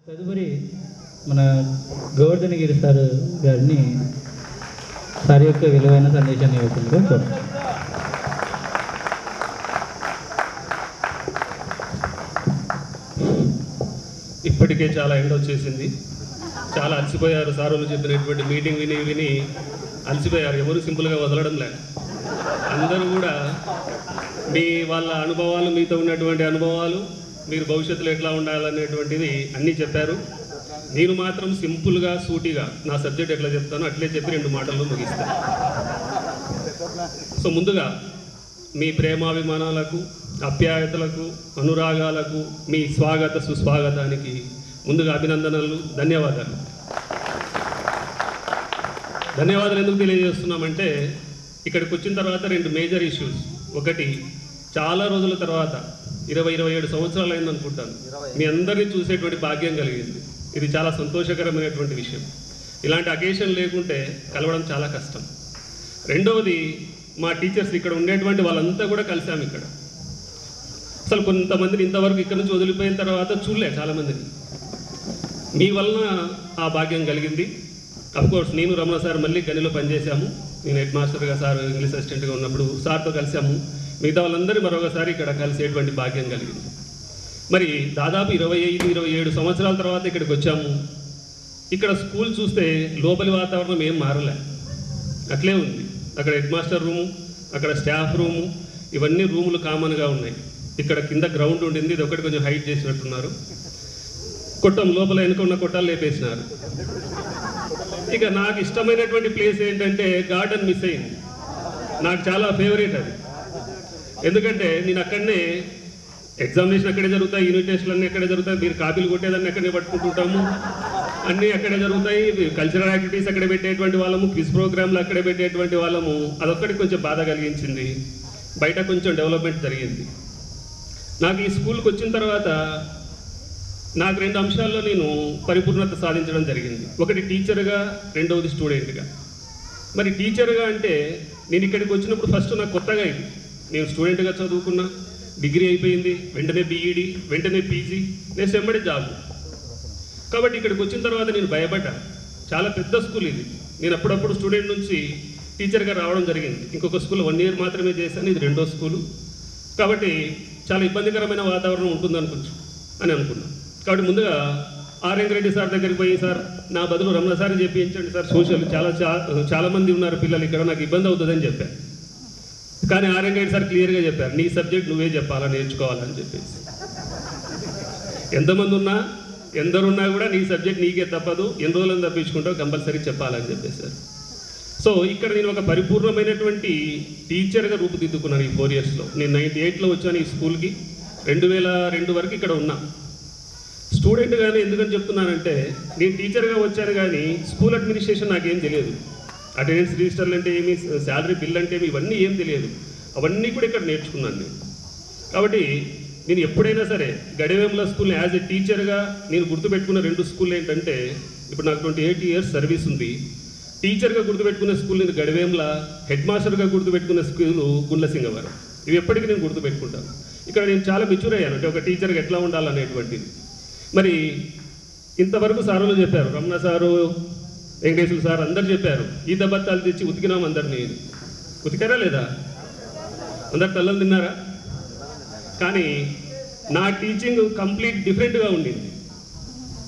తదుపరి మన గోవర్ధనగిరి సార్ గారిని సార్ యొక్క విలువైన సందేశాన్ని ఇవ్వకుండా ఇప్పటికే చాలా ఎండ వచ్చేసింది. చాలా అలసిపోయారు. సార్ వాళ్ళు చెప్పినటువంటి మీటింగ్ విని విని అలసిపోయారు. ఎవరు సింపుల్గా వదలడం లేదు. అందరూ కూడా మీ వాళ్ళ అనుభవాలు, మీతో ఉన్నటువంటి అనుభవాలు, మీరు భవిష్యత్తులో ఎట్లా ఉండాలనేటువంటిది అన్నీ చెప్పారు. నేను మాత్రం సింపుల్గా సూటిగా నా సబ్జెక్ట్ ఎట్లా చెప్తానో అట్లే చెప్పి 2 మాటల్లో ముగిస్తాను. సో ముందుగా మీ ప్రేమాభిమానాలకు, అప్యాయతలకు, అనురాగాలకు, మీ స్వాగత సుస్వాగతానికి ముందుగా అభినందనలు, ధన్యవాదాలు. ధన్యవాదాలు ఎందుకు తెలియజేస్తున్నామంటే ఇక్కడికి వచ్చిన తర్వాత 2 మేజర్ ఇష్యూస్. ఒకటి, చాలా రోజుల తర్వాత 27 సంవత్సరాలు అయిందనుకుంటాను మీ అందరినీ చూసేటువంటి భాగ్యం కలిగింది. ఇది చాలా సంతోషకరమైనటువంటి విషయం. ఇలాంటి అకేషన్ లేకుంటే కలవడం చాలా కష్టం. రెండవది, మా టీచర్స్ ఇక్కడ ఉండేటువంటి వాళ్ళంతా కూడా కలిసాము. ఇక్కడ అసలు కొంతమందిని ఇంతవరకు ఇక్కడ నుంచి వదిలిపోయిన తర్వాత చూడలే చాలామందిని. మీ వలన ఆ భాగ్యం కలిగింది. అఫ్కోర్స్ నేను రమణ సార్ మళ్ళీ గనిలో పనిచేశాము. నేను హెడ్ మాస్టర్గా, సార్ ఇంగ్లీష్ అసిస్టెంట్గా ఉన్నప్పుడు సార్తో కలిసాము. మిగతా వాళ్ళందరూ మరొకసారి ఇక్కడ కలిసేటువంటి భాగ్యం కలిగింది. మరి దాదాపు 25-27 సంవత్సరాల తర్వాత ఇక్కడికి వచ్చాము. ఇక్కడ స్కూల్ చూస్తే లోపలి వాతావరణం ఏం మారలే, అట్లే ఉంది. అక్కడ హెడ్ మాస్టర్ రూము, అక్కడ స్టాఫ్ రూము, ఇవన్నీ రూములు కామన్గా ఉన్నాయి. ఇక్కడ కింద గ్రౌండ్ ఉండింది, ఇది ఒకటి కొంచెం హైట్ చేసినట్టున్నారు. కొట్టం లోపల వెనుక ఉన్న కొట్టాలు లేపేసినారు. ఇక నాకు ఇష్టమైనటువంటి ప్లేస్ ఏంటంటే గార్డెన్ మిస్ అయింది. నాకు చాలా ఫేవరెట్ అది. ఎందుకంటే నేను అక్కడనే ఎగ్జామినేషన్ అక్కడే జరుగుతాయి, యూనిట్ టెస్టులు అన్నీ అక్కడే జరుగుతాయి, మీరు కాపీలు కొట్టేదాన్ని అక్కడనే పట్టుకుంటుంటాము, అన్నీ అక్కడే జరుగుతాయి. కల్చరల్ యాక్టివిటీస్ అక్కడే పెట్టేటువంటి వాళ్ళము, క్విజ్ ప్రోగ్రాంలు అక్కడే పెట్టేటువంటి వాళ్ళము. అదొక్కటి కొంచెం బాధ కలిగించింది. బయట కొంచెం డెవలప్మెంట్ జరిగింది. నాకు ఈ స్కూల్కి వచ్చిన తర్వాత నాకు 2 అంశాల్లో నేను పరిపూర్ణత సాధించడం జరిగింది. ఒకటి టీచర్గా, రెండవది స్టూడెంట్గా. మరి టీచర్గా అంటే నేను ఇక్కడికి వచ్చినప్పుడు ఫస్ట్ నాకు కొత్తగా ఇది. నేను స్టూడెంట్గా చదువుకున్నా, డిగ్రీ అయిపోయింది, వెంటనే బీఈడి, వెంటనే పీజీ, నెక్స్ట్ వెంబడే జాబ్. కాబట్టి ఇక్కడికి వచ్చిన తర్వాత నేను భయపడ్డా. చాలా పెద్ద స్కూల్ ఇది. నేను అప్పుడప్పుడు స్టూడెంట్ నుంచి టీచర్గా రావడం జరిగింది. ఇంకొక స్కూల్ 1 ఇయర్ మాత్రమే చేశాను, ఇది 2వ స్కూలు. కాబట్టి చాలా ఇబ్బందికరమైన వాతావరణం ఉంటుందనుకోవచ్చు అని అనుకున్నాను. కాబట్టి ముందుగా రెడ్డి సార్ దగ్గరికి పోయి, సార్ నా బదులు రమణ సార్ చెప్పించండి సార్, సోషల్ చాలామంది ఉన్నారు పిల్లలు ఇక్కడ, నాకు ఇబ్బంది అవుతుందని చెప్పాను. కానీ రెడ్డి సార్ క్లియర్గా చెప్పారు, నీ సబ్జెక్ట్ నువ్వే చెప్పాలా, నేర్చుకోవాలని చెప్పేసి. ఎంతమంది ఉన్నా, ఎందరున్నా కూడా నీ సబ్జెక్ట్ నీకే తప్పదు, ఎన్ని రోజులను తప్పించుకుంటావు, కంపల్సరీ చెప్పాలని చెప్పేశారు. సో ఇక్కడ నేను ఒక పరిపూర్ణమైనటువంటి టీచర్గా రూపుదిద్దుకున్నాను ఈ 4 ఇయర్స్లో. నేను 98లో వచ్చాను ఈ స్కూల్కి, 2002 వరకు ఇక్కడ ఉన్నా. స్టూడెంట్గానే ఎందుకని చెప్తున్నానంటే నేను టీచర్గా వచ్చాను కానీ స్కూల్ అడ్మినిస్ట్రేషన్ నాకేం తెలియదు. అటెండెన్స్ రిజిస్టర్లు అంటే ఏమి, శాలరీ బిల్ అంటే ఏమి, ఇవన్నీ ఏం తెలియదు. అవన్నీ కూడా ఇక్కడ నేర్చుకున్నాను నేను. కాబట్టి నేను ఎప్పుడైనా సరే గడివేముల స్కూల్ని యాజ్ ఎ టీచర్గా నేను గుర్తుపెట్టుకున్న 2 స్కూల్ ఏంటంటే, ఇప్పుడు నాకు 28 ఇయర్స్ సర్వీస్ ఉంది. టీచర్గా గుర్తుపెట్టుకున్న స్కూల్ నేను గడివేముల, హెడ్ మాస్టర్గా గుర్తుపెట్టుకున్న స్కూలు గుండ్లసింగవరం. ఇవి ఎప్పటికీ నేను గుర్తుపెట్టుకుంటాను. ఇక్కడ నేను చాలా మెచ్యూర్ అయ్యాను, అంటే ఒక టీచర్గా ఎట్లా ఉండాలనేటువంటిది. మరి ఇంతవరకు సారులు చెప్పారు, రమణ సారు, వెంకటేశ్వర సార్ అందరు చెప్పారు. ఈ దబత్తాలు తెచ్చి ఉతికినాం అందరినీ. ఉతికారా లేదా? అందరు తల్లలు తిన్నారా? కానీ నా టీచింగ్ కంప్లీట్ డిఫరెంట్గా ఉండింది.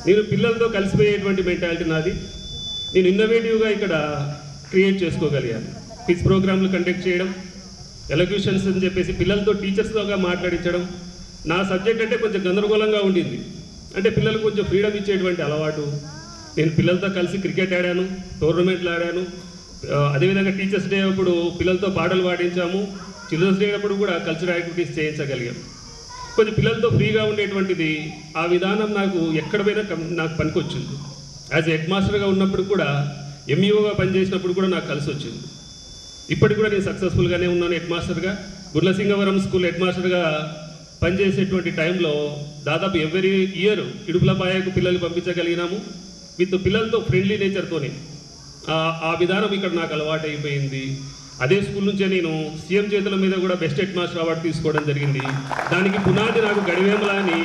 నేను పిల్లలతో కలిసిపోయేటువంటి మెంటాలిటీ నాది. నేను ఇన్నోవేటివ్గా ఇక్కడ క్రియేట్ చేసుకోగలిగాను. క్విజ్ ప్రోగ్రాంలు కండక్ట్ చేయడం, ఎలక్యూషన్స్ అని చెప్పేసి పిల్లలతో టీచర్స్తోగా మాట్లాడించడం. నా సబ్జెక్ట్ అంటే కొంచెం గందరగోళంగా ఉండింది. అంటే పిల్లలకు కొంచెం ఫ్రీడమ్ ఇచ్చేటువంటి అలవాటు. నేను పిల్లలతో కలిసి క్రికెట్ ఆడాను, టోర్నమెంట్లు ఆడాను. అదేవిధంగా టీచర్స్ డే అప్పుడు పిల్లలతో పాటలు పాడించాము. చిల్డ్రన్స్ డే అప్పుడు కూడా కల్చరల్ యాక్టివిటీస్ చేయించగలిగాం. కొంచెం పిల్లలతో ఫ్రీగా ఉండేటువంటిది, ఆ విధానం నాకు ఎక్కడ పోయినా నాకు పనికొచ్చింది. యాజ్ హెడ్ మాస్టర్గా ఉన్నప్పుడు కూడా, ఎంఈఓగా పనిచేసినప్పుడు కూడా నాకు కలిసి వచ్చింది. ఇప్పటికి కూడా నేను సక్సెస్ఫుల్గానే ఉన్నాను హెడ్ మాస్టర్గా. గుండ్లసింగవరం స్కూల్ హెడ్ మాస్టర్గా పనిచేసేటువంటి టైంలో దాదాపు ఎవ్రీ ఇయర్ ఇడుపులపాయకు పిల్లలు పంపించగలిగినాము. విత్ పిల్లలతో ఫ్రెండ్లీ నేచర్తోనే. ఆ విధానం ఇక్కడ నాకు అలవాటు అయిపోయింది. అదే స్కూల్ నుంచే నేను సీఎం చేతుల మీద కూడా బెస్ట్ హెడ్ మాస్టర్ అవార్డు తీసుకోవడం జరిగింది. దానికి పునాది నాకు గడివేముల అని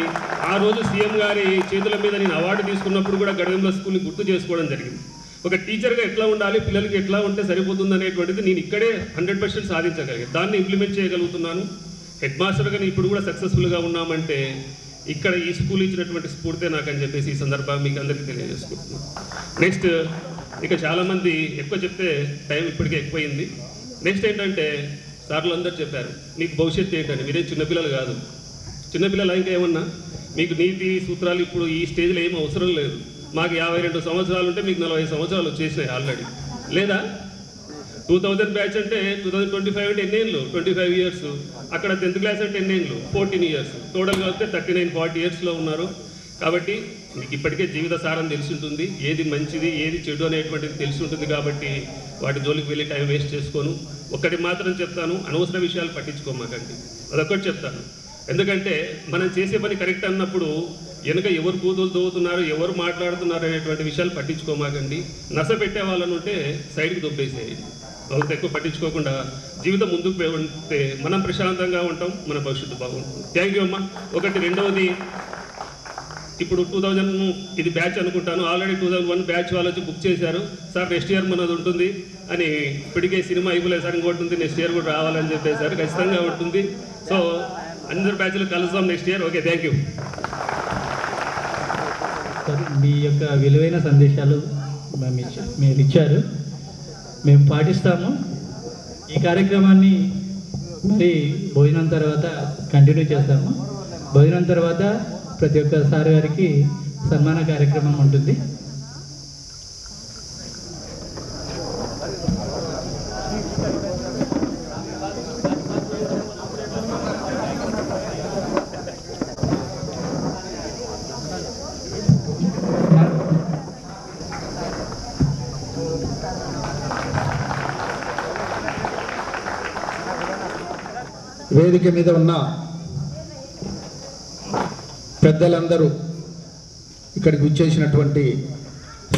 ఆ రోజు సీఎం గారి చేతుల మీద నేను అవార్డు తీసుకున్నప్పుడు కూడా గడివేముల స్కూల్ని గుర్తు చేసుకోవడం జరిగింది. ఒక టీచర్గా ఎట్లా ఉండాలి, పిల్లలకి ఎట్లా ఉంటే సరిపోతుంది అనేటువంటిది నేను ఇక్కడే 100% సాధించగలిగాను. దాన్ని ఇంప్లిమెంట్ చేయగలుగుతున్నాను. హెడ్ మాస్టర్గా ఇప్పుడు కూడా సక్సెస్ఫుల్గా ఉన్నామంటే ఇక్కడ ఈ స్కూల్ ఇచ్చినటువంటి స్ఫూర్తే నాకు అని చెప్పేసి ఈ సందర్భంగా మీకు అందరికీ తెలియజేసుకుంటున్నాను. నెక్స్ట్, ఇక చాలామంది ఎక్కువ చెప్తే టైం ఇప్పటికే ఎక్కువైంది. నెక్స్ట్ ఏంటంటే సార్లు అందరూ చెప్పారు మీకు భవిష్యత్తు ఏంటంటే, మీరే చిన్నపిల్లలు కాదు. చిన్నపిల్లలు ఇంకా ఏమన్నా మీకు నీతి సూత్రాలు ఇప్పుడు ఈ స్టేజ్లో ఏం అవసరం లేదు. మాకు 52 సంవత్సరాలు ఉంటే మీకు 40 సంవత్సరాలు వచ్చేసినాయి ఆల్రెడీ. లేదా 2000 బ్యాచ్ అంటే 2025 అంటే ఎన్నేళ్ళు, 25 ఇయర్స్. అక్కడ 10th క్లాస్ అంటే ఎన్నేళ్ళు, 14 ఇయర్స్. టోటల్గా వస్తే 39-40 ఇయర్స్లో ఉన్నారు. కాబట్టి మీకు ఇప్పటికే జీవిత సారం తెలిసి ఉంటుంది, ఏది మంచిది ఏది చెడు అనేటువంటిది తెలిసి ఉంటుంది. కాబట్టి వాటి జోలికి వెళ్ళి టైం వేస్ట్ చేసుకోను. ఒక్కటి మాత్రం చెప్తాను, అనవసర విషయాలు పట్టించుకోమాకండి. అదొక్కటి చెప్తాను. ఎందుకంటే మనం చేసే పని కరెక్ట్ అన్నప్పుడు వెనుక ఎవరు కూతులు తవ్వుతున్నారు, ఎవరు మాట్లాడుతున్నారు అనేటువంటి విషయాలు పట్టించుకోమాకండి. నస పెట్టే వాళ్ళను ఉంటే సైడ్కి దొబ్బేసేయండి. వాళ్ళతో ఎక్కువ పట్టించుకోకుండా జీవితం ముందుకు ఉంటే మనం ప్రశాంతంగా ఉంటాం, మన భవిష్యత్తు బాగుంటుంది. థ్యాంక్ యూ అమ్మా. ఒకటి, రెండవది, ఇప్పుడు 2000 ఇది బ్యాచ్ అనుకుంటాను, ఆల్రెడీ 2001 బ్యాచ్ వాళ్ళు వచ్చి బుక్ చేశారు. సార్ నెక్స్ట్ ఇయర్ మనది ఉంటుంది అని. ఇప్పటికే సినిమా అయిపోలేదు సార్, ఇంకోటి ఉంది, నెక్స్ట్ ఇయర్ కూడా రావాలని చెప్పేశారు. ఖచ్చితంగా ఉంటుంది. సో అందరు బ్యాచ్లు కలుస్తాం next year. Okay, thank you. Sir, మీ యొక్క విలువైన సందేశాలు మీరు ఇచ్చారు, మేము పాటిస్తాము. ఈ కార్యక్రమాన్ని మరి భోజనం తర్వాత కంటిన్యూ చేస్తాము. భోజనం తర్వాత ప్రతి ఒక్క సార్ గారికి సన్మాన కార్యక్రమం ఉంటుంది. వేదిక మీద ఉన్న పెద్దలందరూ, ఇక్కడికి విచ్చేసినటువంటి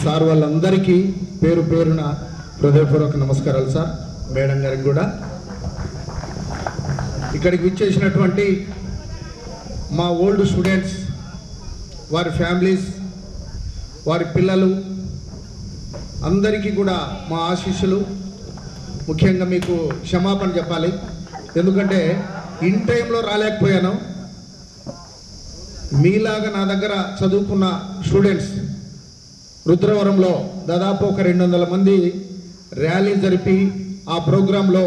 సార్ వాళ్ళందరికీ పేరు పేరున హృదయపూర్వక నమస్కారాలు సార్. మేడం గారికి కూడా, ఇక్కడికి విచ్చేసినటువంటి మా ఓల్డ్ స్టూడెంట్స్, వారి ఫ్యామిలీస్, వారి పిల్లలు అందరికీ కూడా మా ఆశీస్సులు. ముఖ్యంగా మీకు క్షమాపణ చెప్పాలి, ఎందుకంటే ఇన్ టైంలో రాలేకపోయాను. మీలాగా నా దగ్గర చదువుకున్న స్టూడెంట్స్ రుద్రవరంలో దాదాపు ఒక 200 మంది ర్యాలీ జరిపి ఆ ప్రోగ్రాంలో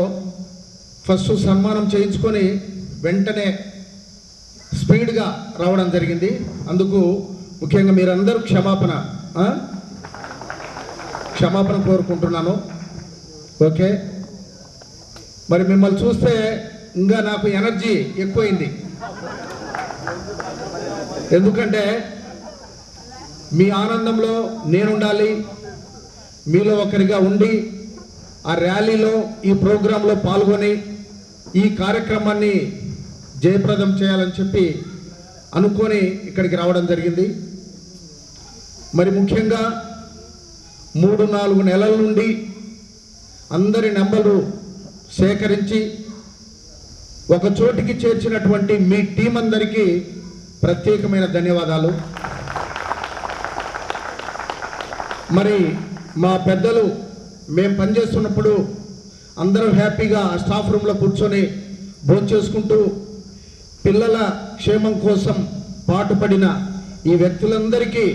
ఫస్ట్ సన్మానం చేయించుకొని వెంటనే స్పీడ్గా రావడం జరిగింది. అందుకు ముఖ్యంగా మీరందరూ క్షమాపణ కోరుకుంటున్నాను. ఓకే, మరి మిమ్మల్ని చూస్తే ఇంకా నాకు ఎనర్జీ ఎక్కువైంది. ఎందుకంటే మీ ఆనందంలో నేనుండాలి, మీలో ఒకరిగా ఉండి ఆ ర్యాలీలో ఈ ప్రోగ్రాంలో పాల్గొని ఈ కార్యక్రమాన్ని జయప్రదం చేయాలని చెప్పి అనుకొని ఇక్కడికి రావడం జరిగింది. మరి ముఖ్యంగా 3-4 నెలల నుండి అందరి నెంబర్లు సేకరించి ఒక చోటికి చేర్చినటువంటి మీ టీం అందరికీ ప్రత్యేకమైన ధన్యవాదాలు. మరి మా పెద్దలు మేము పనిచేస్తున్నప్పుడు అందరూ హ్యాపీగా స్టాఫ్ రూమ్లో కూర్చొని భోజనం చేసుకుంటూ పిల్లల క్షేమం కోసం పాటుపడిన ఈ వ్యక్తులందరికీ,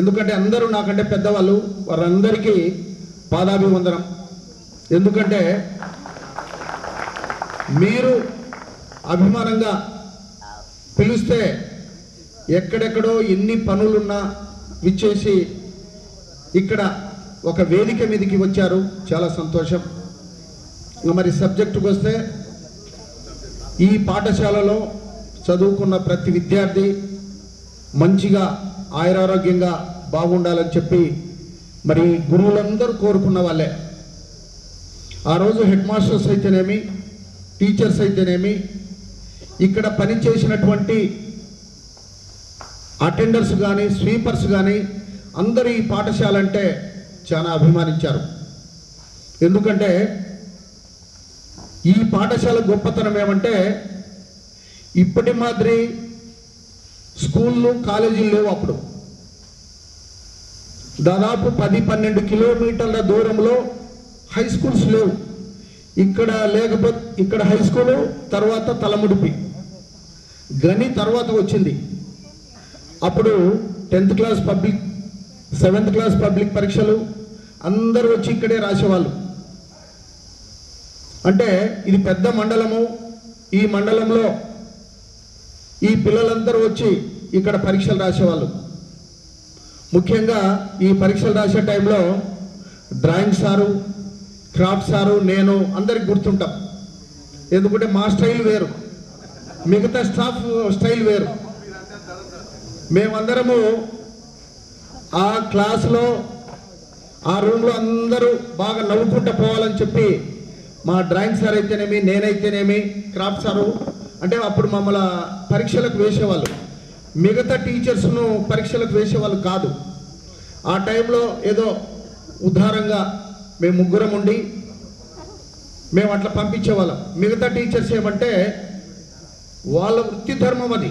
ఎందుకంటే అందరూ నాకంటే పెద్దవాళ్ళు, వారందరికీ పాదాభివందనం. ఎందుకంటే మీరు అభిమానంగా పిలిస్తే ఎక్కడెక్కడో ఎన్ని పనులున్నా విచ్చేసి ఇక్కడ ఒక వేదిక మీదకి వచ్చారు, చాలా సంతోషం. మరి సబ్జెక్టుకు వస్తే, ఈ పాఠశాలలో చదువుకున్న ప్రతి విద్యార్థి మంచిగా ఆయురారోగ్యంగా బాగుండాలని చెప్పి మరి గురువులందరూ కోరుకున్న వాళ్ళే. ఆ రోజు హెడ్ మాస్టర్స్ అయితేనేమి, టీచర్స్ అయితేనేమి, ఇక్కడ పనిచేసినటువంటి అటెండర్స్ కానీ, స్వీపర్స్ కానీ అందరూ ఈ పాఠశాల అంటే చాలా అభిమానించారు. ఎందుకంటే ఈ పాఠశాల గొప్పతనం ఏమంటే ఇప్పటి మాదిరి స్కూళ్ళు కాలేజీలు లేవు. అప్పుడు దాదాపు 10-12 కిలోమీటర్ల దూరంలో హై స్కూల్స్ లేవు. ఇక్కడ హై స్కూలు, తర్వాత తలముడిపి, గని తర్వాత వచ్చింది. అప్పుడు 10th class public, 7th class public పరీక్షలు అందరూ వచ్చి ఇక్కడే రాసేవాళ్ళు. అంటే ఇది పెద్ద మండలము. ఈ మండలంలో ఈ పిల్లలందరూ వచ్చి ఇక్కడ పరీక్షలు రాసేవాళ్ళు. ముఖ్యంగా ఈ పరీక్షలు రాసే టైంలో డ్రాయింగ్ సారు, క్రాఫ్ట్ సారు, నేను అందరికి గుర్తుంటాం. ఎందుకంటే మా స్టైల్ వేరు, మిగతా స్టాఫ్ స్టైల్ వేరు. మేమందరము ఆ క్లాసులో, ఆ రూమ్లో అందరూ బాగా నవ్వుకుంటూ పోవాలని చెప్పి మా డ్రాయింగ్ సార్ అయితేనేమి, నేనైతేనేమి, క్రాఫ్ట్ సారు అంటే అప్పుడు మమ్మల్ని పరీక్షలకు వేసేవాళ్ళు. మిగతా టీచర్స్ను పరీక్షలకు వేసేవాళ్ళు కాదు. ఆ టైంలో ఏదో ఉదారంగా మేము ముగ్గురం ఉండి మేము అట్లా పంపించేవాళ్ళం. మిగతా టీచర్స్ ఏమంటే వాళ్ళ వృత్తి ధర్మం అది,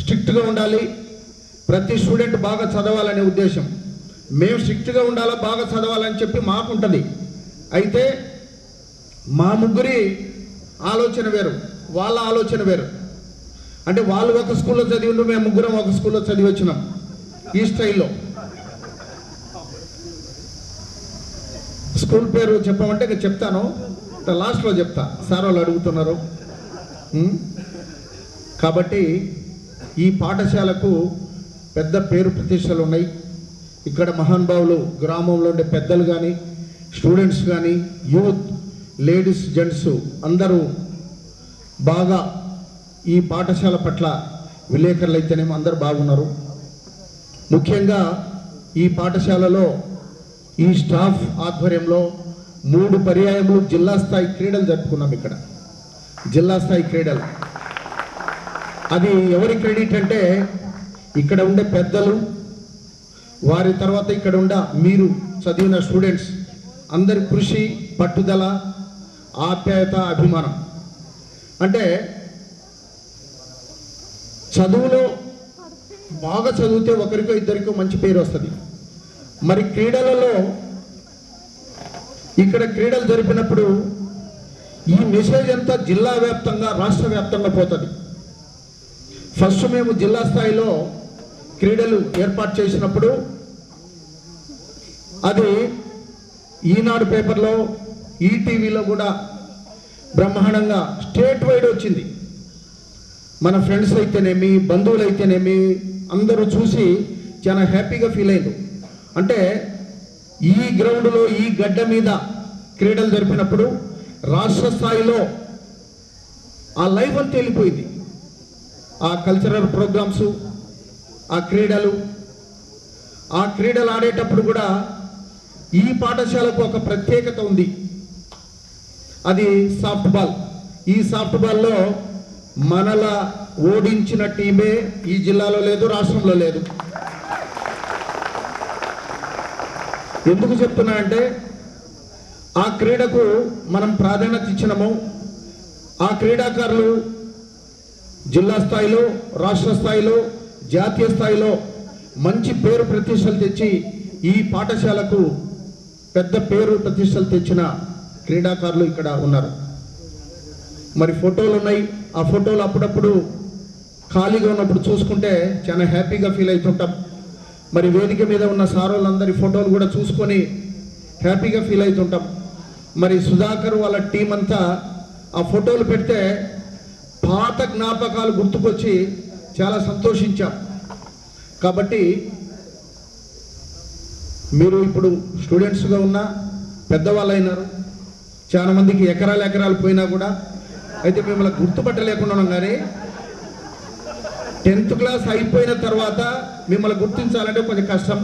స్ట్రిక్ట్గా ఉండాలి, ప్రతి స్టూడెంట్ బాగా చదవాలనే ఉద్దేశం. మేము స్ట్రిక్ట్గా ఉండాలా, బాగా చదవాలని చెప్పి మాకుంటుంది. అయితే మా ముగ్గురి ఆలోచన వేరు, వాళ్ళ ఆలోచన వేరు. అంటే వాళ్ళు ఒక స్కూల్లో చదివిండు, మేము ముగ్గురం ఒక స్కూల్లో చదివి వచ్చినాం ఈ స్టైల్లో. స్కూల్ పేరు చెప్పమంటే ఇక చెప్తాను, లాస్ట్లో చెప్తా, సార్ వాళ్ళు అడుగుతున్నారు. కాబట్టి ఈ పాఠశాలకు పెద్ద పేరు ప్రతిష్టలు ఉన్నాయి. ఇక్కడ మహానుభావులు, గ్రామంలో ఉండే పెద్దలు కానీ, స్టూడెంట్స్ కానీ, యూత్, లేడీస్, జెంట్స్ అందరూ బాగా ఈ పాఠశాల పట్ల విలేకరులు అయితేనేమో అందరూ బాగున్నారు. ముఖ్యంగా ఈ పాఠశాలలో ఈ స్టాఫ్ ఆధ్వర్యంలో 3 పర్యాయములు జిల్లా స్థాయి క్రీడలు జరుపుకున్నాం. ఇక్కడ జిల్లా స్థాయి క్రీడలు, అది ఎవరి క్రెడిట్ అంటే ఇక్కడ ఉండే పెద్దలు, వారి తర్వాత ఇక్కడ ఉండే మీరు చదివిన స్టూడెంట్స్ అందరి కృషి, పట్టుదల, ఆప్యాయత, అభిమానం. అంటే చదువులో బాగా చదివితే ఒకరికో ఇద్దరికో మంచి పేరు వస్తుంది. మరి క్రీడలలో ఇక్కడ క్రీడలు జరిపినప్పుడు ఈ మెసేజ్ అంతా జిల్లా వ్యాప్తంగా, రాష్ట్ర వ్యాప్తంగా పోతుంది. ఫస్ట్ మేము జిల్లా స్థాయిలో క్రీడలు ఏర్పాటు చేసినప్పుడు అది ఈనాడు పేపర్లో, ఈటీవీలో కూడా బ్రహ్మాండంగా స్టేట్ వైడ్ వచ్చింది. మన ఫ్రెండ్స్ అయితేనేమి, బంధువులు అయితేనేమి అందరూ చూసి చాలా హ్యాపీగా ఫీల్ అయ్యారు. అంటే ఈ గ్రౌండ్లో, ఈ గడ్డ మీద క్రీడలు జరిపినప్పుడు రాష్ట్ర స్థాయిలో ఆ లైఫ్ అంతా వెళ్ళిపోయింది. ఆ కల్చరల్ ప్రోగ్రామ్స్, ఆ క్రీడలు ఆడేటప్పుడు కూడా ఈ పాఠశాలకు ఒక ప్రత్యేకత ఉంది. అది సాఫ్ట్ బాల్. ఈ సాఫ్ట్ బాల్లో మనలా ఓడించిన టీమే ఈ జిల్లాలో లేదు, రాష్ట్రంలో లేదు. ఎందుకు చెప్తున్నా అంటే ఆ క్రీడకు మనం ప్రాధాన్యత ఇచ్చినాము. ఆ క్రీడాకారులు జిల్లా స్థాయిలో, రాష్ట్ర స్థాయిలో, జాతీయ స్థాయిలో మంచి పేరు ప్రతిష్టలు తెచ్చి ఈ పాఠశాలకు పెద్ద పేరు ప్రతిష్టలు తెచ్చిన క్రీడాకారులు ఇక్కడ ఉన్నారు. మరి ఫోటోలు ఉన్నాయి. ఆ ఫోటోలు అప్పుడప్పుడు ఖాళీగా ఉన్నప్పుడు చూసుకుంటే చాలా హ్యాపీగా ఫీల్ అవుతుంటాం. మరి వేదిక మీద ఉన్న సారోళ్ళందరి ఫోటోలు కూడా చూసుకొని హ్యాపీగా ఫీల్ అవుతుంటాం. మరి సుధాకర్ వాళ్ళ టీం అంతా ఆ ఫోటోలు పెడితే పాత జ్ఞాపకాలు గుర్తుకొచ్చి చాలా సంతోషించాం. కాబట్టి మీరు ఇప్పుడు స్టూడెంట్స్గా ఉన్న పెద్దవాళ్ళు అయినారు, చాలా మందికి ఎకరాలు పోయినా కూడా అయితే మిమ్మల్ని గుర్తుపట్టలేకుండా ఉన్నాం. కానీ 10th క్లాస్ అయిపోయిన తర్వాత మిమ్మల్ని గుర్తించాలంటే కొంచెం కష్టం.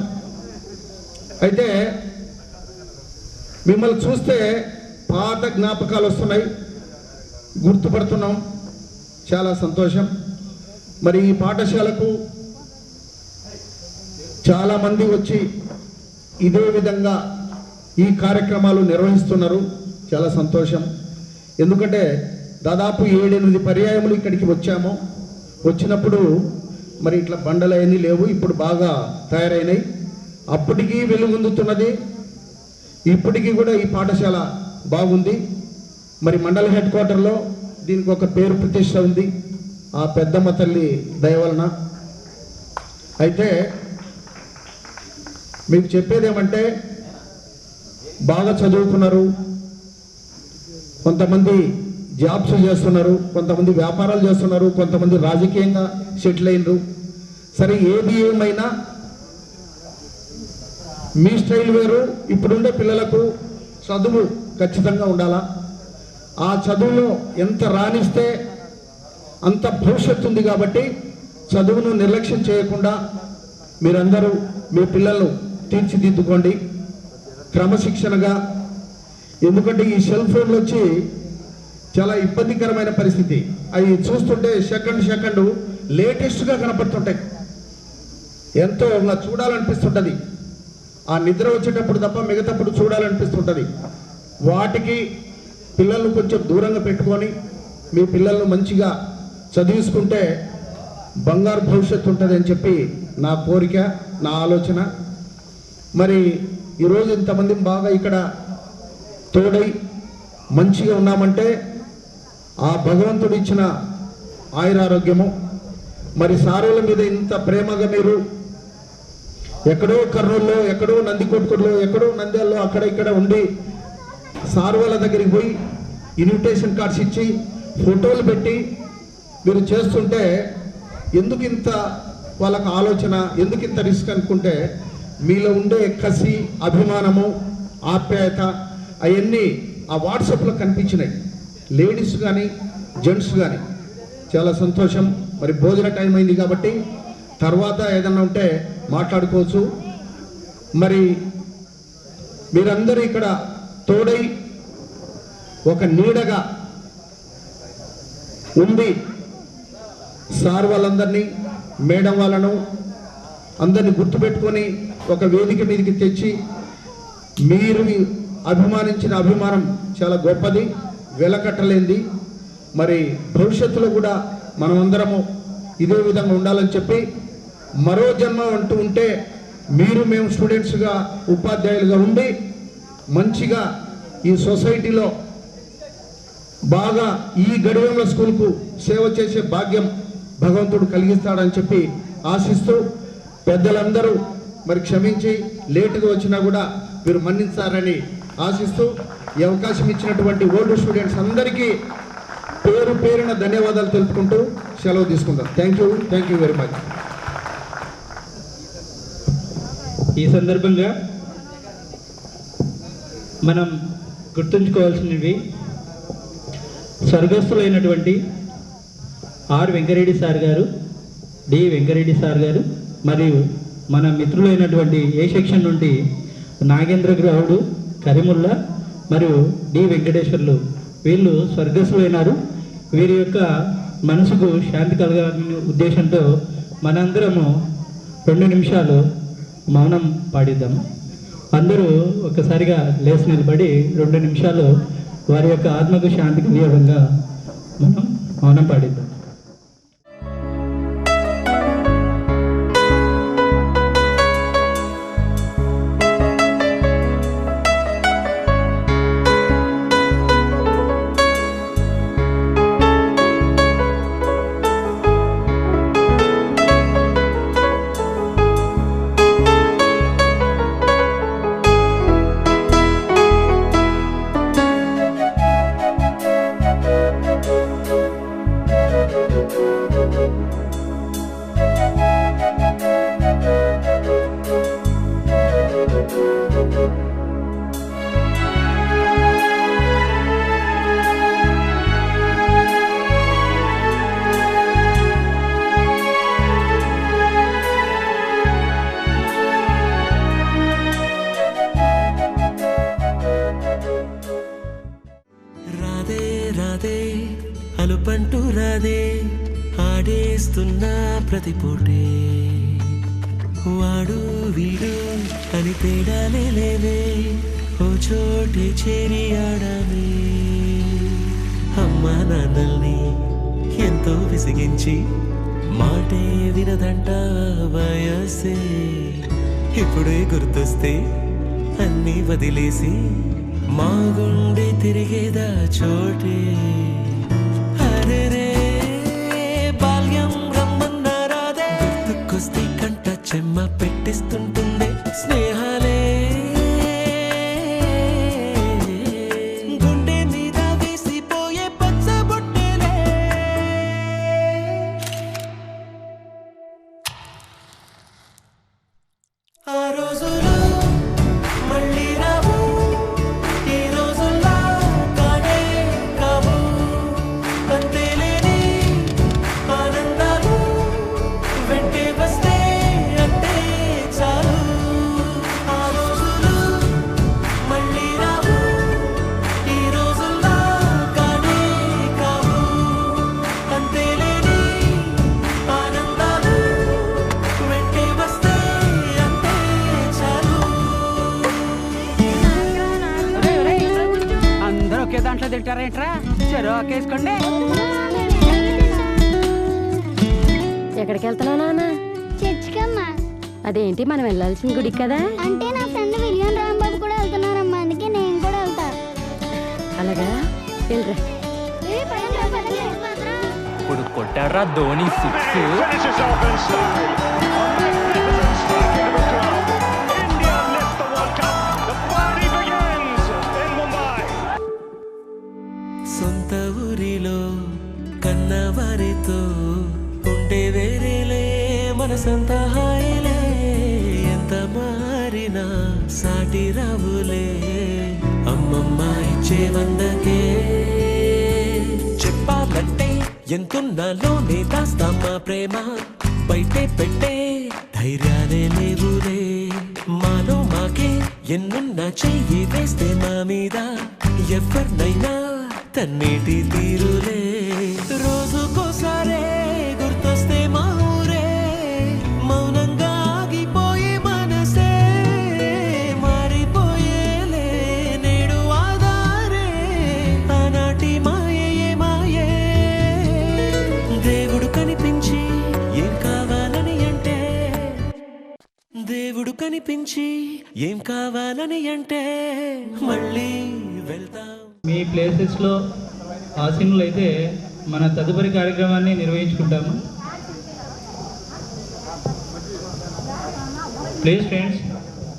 అయితే మిమ్మల్ని చూస్తే పాత జ్ఞాపకాలు వస్తున్నాయి, గుర్తుపడుతున్నాం, చాలా సంతోషం. మరి ఈ పాఠశాలకు చాలామంది వచ్చి ఇదే విధంగా ఈ కార్యక్రమాలు నిర్వహిస్తున్నారు, చాలా సంతోషం. ఎందుకంటే దాదాపు 7-8 పర్యాయములు ఇక్కడికి వచ్చాము. వచ్చినప్పుడు మరి ఇట్లా బండలు అవన్నీ లేవు, ఇప్పుడు బాగా తయారైనాయి. అప్పటికీ వెలుగొందుతున్నది, ఇప్పటికీ కూడా ఈ పాఠశాల బాగుంది. మరి మండల హెడ్ క్వార్టర్లో దీనికి ఒక పేరు ప్రతిష్ట ఉంది, ఆ పెద్దమ్మ తల్లి దయ వలన. అయితే మీకు చెప్పేది ఏమంటే, బాగా చదువుకున్నారు, కొంతమంది జాబ్స్ చేస్తున్నారు, కొంతమంది వ్యాపారాలు చేస్తున్నారు, కొంతమంది రాజకీయంగా సెటిల్ అయినరు. సరే, ఏది ఏమైనా మీ స్టైల్ వేరు. ఇప్పుడుండే పిల్లలకు చదువు ఖచ్చితంగా ఉండాలా. ఆ చదువులో ఎంత రాణిస్తే అంత భవిష్యత్తు ఉంది. కాబట్టి చదువును నిర్లక్ష్యం చేయకుండా మీరందరూ మీ పిల్లలను తీర్చిదిద్దుకోండి క్రమశిక్షణగా. ఎందుకంటే ఈ సెల్ ఫోన్లు వచ్చి చాలా ఇబ్బందికరమైన పరిస్థితి. అవి చూస్తుంటే సెకండ్ లేటెస్ట్గా కనపడుతుంటాయి, ఎంతో చూడాలనిపిస్తుంటుంది. ఆ నిద్ర వచ్చేటప్పుడు తప్ప మిగతాప్పుడు చూడాలనిపిస్తుంటుంది. వాటికి పిల్లలను కొంచెం దూరంగా పెట్టుకొని మీ పిల్లలను మంచిగా చదివించుకుంటే బంగారు భవిష్యత్తు ఉంటుంది అని చెప్పి నా కోరిక, నా ఆలోచన. మరి ఈరోజు ఇంతమంది బాగా ఇక్కడ తోడై మంచిగా ఉన్నామంటే ఆ భగవంతుడు ఇచ్చిన ఆయురారోగ్యము. మరి సారుల మీద ఇంత ప్రేమగా మీరు ఎక్కడో కర్నూలులో, ఎక్కడో నందికొట్కూరులో, ఎక్కడో నంద్యాలలో అక్కడ ఇక్కడ ఉండి సారు వాళ్ళ దగ్గరికి పోయి ఇన్విటేషన్ కార్డ్స్ ఇచ్చి ఫోటోలు పెట్టి మీరు చేస్తుంటే ఎందుకు ఇంత వాళ్ళకు ఆలోచన, ఎందుకు ఇంత రిస్క్ అనుకుంటే మీలో ఉండే కసి, అభిమానము, ఆప్యాయత అవన్నీ ఆ వాట్సాప్లో కనిపించినాయి. లేడీస్ కానీ జెంట్స్ కానీ చాలా సంతోషం. మరి భోజన టైం అయింది కాబట్టి తర్వాత ఏదన్నా ఉంటే మాట్లాడుకోవచ్చు. మరి మీరందరూ ఇక్కడ తోడై ఒక నీడగా ఉండి సార్ వాళ్ళందరినీ, మేడం వాళ్ళను అందరినీ గుర్తుపెట్టుకొని ఒక వేదిక మీదకి తెచ్చి మీరు అభిమానించిన అభిమానం చాలా గొప్పది, వెలకట్టలేంది. మరి భవిష్యత్తులో కూడా మనమందరము ఇదే విధంగా ఉండాలని చెప్పి, మరో జన్మ అంటూ ఉంటే మీరు మేము స్టూడెంట్స్గా, ఉపాధ్యాయులుగా ఉండి మంచిగా ఈ సొసైటీలో బాగా ఈ గడివేముల స్కూల్కు సేవ చేసే భాగ్యం భగవంతుడు కలిగిస్తాడని చెప్పి ఆశిస్తూ, పెద్దలందరూ మరి క్షమించి లేటుగా వచ్చినా కూడా మీరు మన్నిస్తారని ఆశిస్తూ, ఈ అవకాశం ఇచ్చినటువంటి ఓల్డ్ స్టూడెంట్స్ అందరికీ పేరు పేరున ధన్యవాదాలు తెలుపుకుంటూ సెలవు తీసుకుంటాం. Thank you very much. ఈ సందర్భంగా మనం గుర్తుంచుకోవాల్సినవి, స్వర్గస్థులైనటువంటి ఆర్ వెంకరెడ్డి సార్ గారు, డి వెంకరెడ్డి సార్ గారు, మరియు మన మిత్రులైనటువంటి ఏ సెక్షన్ నుండి నాగేంద్ర గౌడ్, కరీముల్లా మరియు డి వెంకటేశ్వర్లు, వీళ్ళు స్వర్గస్థులైనారు. వీరి యొక్క మనసుకు శాంతి కలగాలనే ఉద్దేశంతో మనందరము 2 నిమిషాలు మౌనం పాడిద్దాం. అందరూ ఒక్కసారిగా లేచి నిలబడి 2 నిమిషాలు వారి యొక్క ఆత్మకు శాంతి కలిగే విధంగా మనం మౌనం పాడిద్దాం. అలుపంటూ రాదే ఆడేస్తున్న ప్రతి పూటే, వాడు వీడు అని తేడాలే లేవే, ఓ చోటే చేరి ఆడమే. అమ్మా నాన్నల్ని ఎంతో విసిగించి మాటే వినదంట వయసే. ఇప్పుడే గుర్తొస్తే అన్నీ వదిలేసి మా గుండె తిరిగేదా చోటే. అరెరే బాల్యం రమ్మన్నారాదే, గుర్తుకొస్తే కంట చెమ్మ పెట్టిస్తుంటుందే స్నేహాలే. గుండె మీద వేసిపోయే పచ్చబొట్టెలే. ఆ రోజులు మళ్ళీ రావు, ఈ రోజుల్లా కానే కావు. అంతేలేని ఆనందాలు వెంటే వస్తే అంతే చాలు. ఆ రోజులు మళ్ళీ రావు, ఈ రోజుల్లా కానే కావు. అంతేలేని ఆనందాలు వెంటే వస్తే అంతే చాలు. అందరూ ఒకే దాంట్లో తింటారేంట్రా? చెరో ఒకేసుకోండి. ఎక్కడికి వెళ్తున్నావు నాన్న? చర్చికమ్మా. అదేంటి మనం వెళ్ళాల్సిన గుడికి కదా? అంటే నా ఫ్రెండ్ విలియం రాంబాబు కూడా వెళ్తున్నారమ్మా, అందుకే నేను కూడా వెళ్తా. అలాగా వెళ్ళరా. ఇప్పుడు కొట్టాడ్రా ధోని సిక్స్. సొంత ఊరిలో కన్నవారితో ఉండే వేరేలే మనసంతా హాయిలే. ఎంత మారినా సాటి రావులే అమ్మమ్మ ఇచ్చే వందకే. చెప్పాలంటే ఎంతున్నలోనే దాస్తామా ప్రేమ, బయటే పెట్టే ధైర్యాలే లేవులే. మాలో మాకే ఎన్నున్నా చెయ్యి వేస్తే మా మీద ఎవరినైనా తన్నేటి తీరులే. రోజుకోసారే గుర్తొస్తే మా ఊరే మౌనంగా ఆగిపోయే మనసే. మారిపోయేలే నేడు ఆధారే ఆనాటి మాయే మాయే. దేవుడు కనిపించి ఏం కావాలని అంటే, దేవుడు కనిపించి ఏం కావాలని అంటే మళ్ళీ వెళ్తాం. మీ ప్లేసెస్లో ఆసీనులు అయితే మన తదుపరి కార్యక్రమాన్ని నిర్వహించుకుంటాము. Please friends,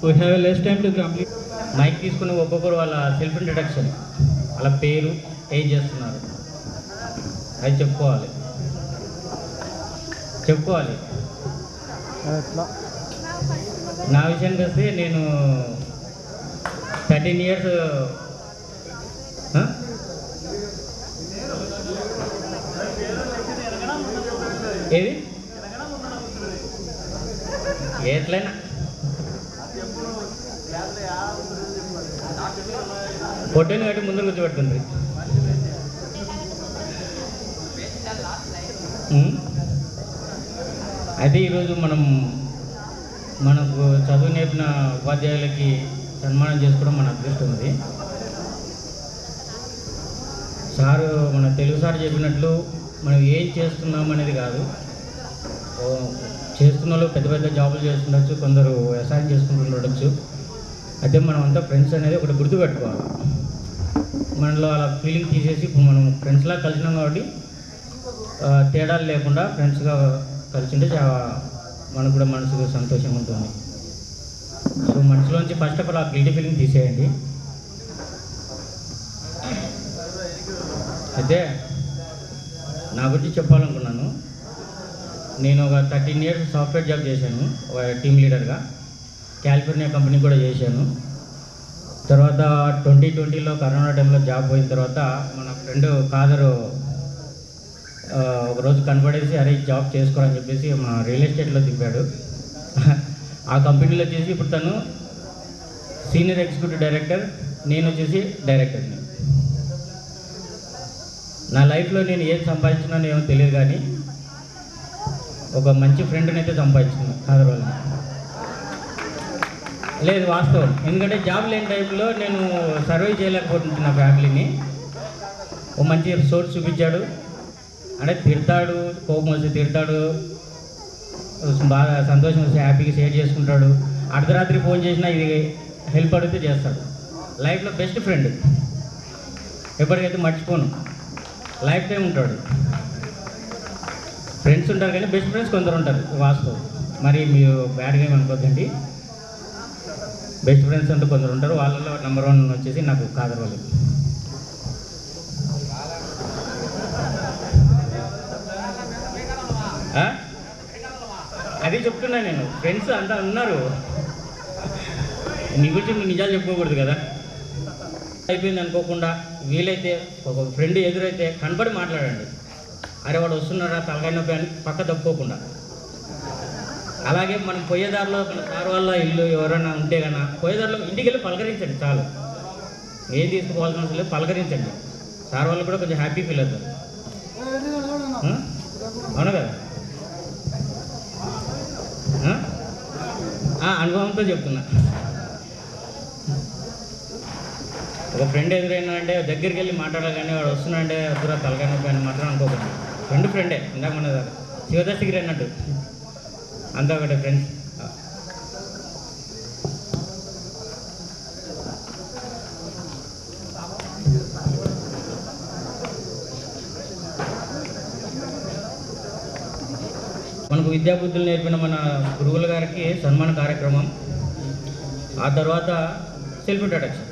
we have less time to complete. Mic తీసుకుని ఒక్కొక్కరు వాళ్ళ సెల్ఫ్ ఇంట్రడక్షన్, వాళ్ళ పేరు, ఏం చేస్తున్నారు అది చెప్పుకోవాలి. నా విషయానికి వస్తే నేను 13 years ఏది ఎట్లయినా పొట్టేని కట్టి ముందు కూర్చోబెడుతుంది. అయితే ఈరోజు మనకు చదువు నేర్పిన ఉపాధ్యాయులకి సన్మానం చేసుకోవడం మన అదృష్టం. ఉంది సారు, మన తెలుగు సార్ చెప్పినట్లు మనం ఏం చేస్తున్నాం అనేది కాదు. చేస్తున్న వాళ్ళు పెద్ద పెద్ద జాబులు చేస్తుండొచ్చు, కొందరు వ్యవసాయం చేసుకుంటుండొచ్చు. అయితే మనం అంతా ఫ్రెండ్స్ అనేది ఒకటి గుర్తుపెట్టుకోవాలి. మనలో అలా ఫీలింగ్ తీసేసి ఇప్పుడు మనం ఫ్రెండ్స్లా కలిసినాం కాబట్టి తేడాలు లేకుండా ఫ్రెండ్స్గా కలిసి ఉంటే మనకు కూడా మనసుకు సంతోషంగా ఉంటుంది. సో మనసులోంచి ఫస్ట్ ఆఫ్ ఆల్ ఆ గిల్టీ ఫీలింగ్ తీసేయండి. అయితే నా గురించి చెప్పాలనుకున్నాను. నేను ఒక 13 years సాఫ్ట్వేర్ జాబ్ చేశాను, ఒక టీమ్ లీడర్గా. కాలిఫోర్నియా కంపెనీ కూడా చేశాను. తర్వాత 2020లో కరోనా టైంలో జాబ్ పోయిన తర్వాత మన ఫ్రెండ్ కాదరు ఒకరోజు కనబడేసి అరే జాబ్ చేసుకోవాలని చెప్పేసి మన రియల్ ఎస్టేట్లో దింపాడు. ఆ కంపెనీలో చేసి ఇప్పుడు తను సీనియర్ ఎగ్జిక్యూటివ్ డైరెక్టర్, నేను వచ్చేసి డైరెక్టర్ని. నా లైఫ్లో నేను ఏం సంపాదించినానో ఏమో తెలియదు, కానీ ఒక మంచి ఫ్రెండ్ని అయితే సంపాదించుకున్నాను కాదర్ వాళ్ళని. లేదు వాస్తవం, ఎందుకంటే జాబ్ లేని టైంలో నేను సర్వైవ్ చేయలేకపోతుంటున్నా ఫ్యామిలీని. ఓ మంచి ఎపిసోడ్ చూపించాడు. అంటే తిడతాడు, కోపం వస్తే తిడతాడు, బాగా సంతోషం వస్తే హ్యాపీగా షేర్ చేసుకుంటాడు. అర్ధరాత్రి ఫోన్ చేసినా ఇది హెల్ప్ అడిగితే చేస్తాడు. లైఫ్లో బెస్ట్ ఫ్రెండ్, ఎప్పటికైతే మర్చిపోను, లైఫ్ టైం ఉంటాడు. ఫ్రెండ్స్ ఉంటారు కానీ బెస్ట్ ఫ్రెండ్స్ కొందరు ఉంటారు, వాస్తవం. మరి మీరు బ్యాడ్గా ఏమనుకోద్దండి. బెస్ట్ ఫ్రెండ్స్ అంటూ కొందరు ఉంటారు. వాళ్ళలో నెంబర్ 1 వచ్చేసి నాకు కాదరవాలి. అది చెప్తున్నా నేను. ఫ్రెండ్స్ అంతా ఉన్నారు, నీ గురించి నువ్వు నిజాలు చెప్పుకోకూడదు కదా. అయిపోయింది అనుకోకుండా వీలైతే ఒక ఫ్రెండ్ ఎదురైతే కనపడి మాట్లాడండి. అరే వాడు వస్తున్నారా తలకాయ నొప్పి అని పక్క తప్పుకోకుండా. అలాగే మనం పోయేదారిలో మన సార్ వాళ్ళ ఇల్లు ఎవరైనా ఉంటే కన్నా పోయేదారిలో ఇంటికి వెళ్ళి పలకరించండి చాలు. ఏం తీసుకుపోవాల్సిన అవసరం లేదు, పలకరించండి. సార్ వాళ్ళు కూడా కొంచెం హ్యాపీ ఫీల్ అవుతారు. అవును కదా? అనుభవంతో చెప్తున్నా. ఒక ఫ్రెండ్ ఎదురైనా అంటే దగ్గరికి వెళ్ళి మాట్లాడాలి, కానీ వాడు వస్తున్నా అంటే దూరం తలకాయ నొప్పి అని మాత్రం అనుకోకండి. ఫ్రెండే ఇందాక మన శివదశగిరి అన్నట్టు అంతా ఒకటే ఫ్రెండ్స్. మనకు విద్యాబుద్ధులు నేర్పిన మన గురువుల గారికి సన్మాన కార్యక్రమం, ఆ తర్వాత సెల్ఫ్ ఇంట్రడక్షన్.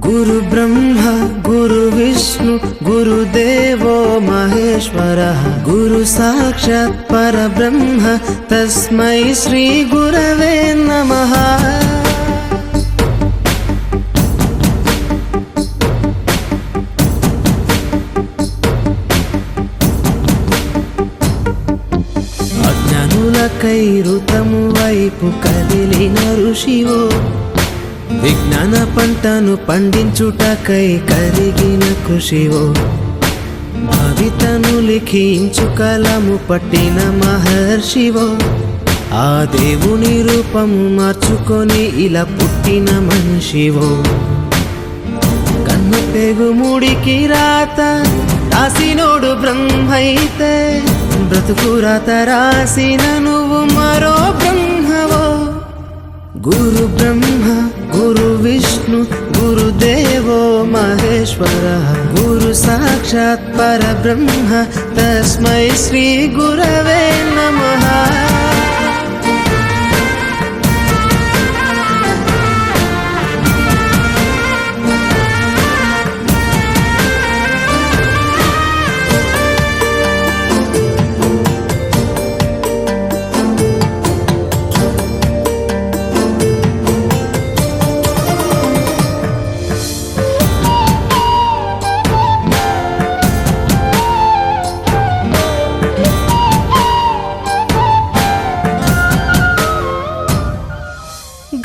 గురు బ్రహ్మ గురు విష్ణు గురుదేవో మహేశ్వర గురు సాక్షాత్ పరబ్రహ్మ తస్మై శ్రీ గురవే నమః. అజ్ఞానులకై ఋతము వైపు కదిలిన ఋషివో, విజ్ఞాన పంటను పండించుటకై కరిగిన కృషివో, భవితను లిఖించు కలము పట్టిన మహర్షివో, ఆ దేవుని రూపము మార్చుకొని ఇలా పుట్టిన మనిషివో. కన్ను పెగు ముడికి రాత రాసినోడు బ్రహ్మైతే, బ్రతుకు రాత రాసిన నువ్వు మరో బ్రహ్మవో. గురు బ్రహ్మ గురు విష్ణు గురుదేవో మహేశ్వర గురు సాక్షాత్ పరబ్రహ్మ తస్మై శ్రీ గురవే నమః.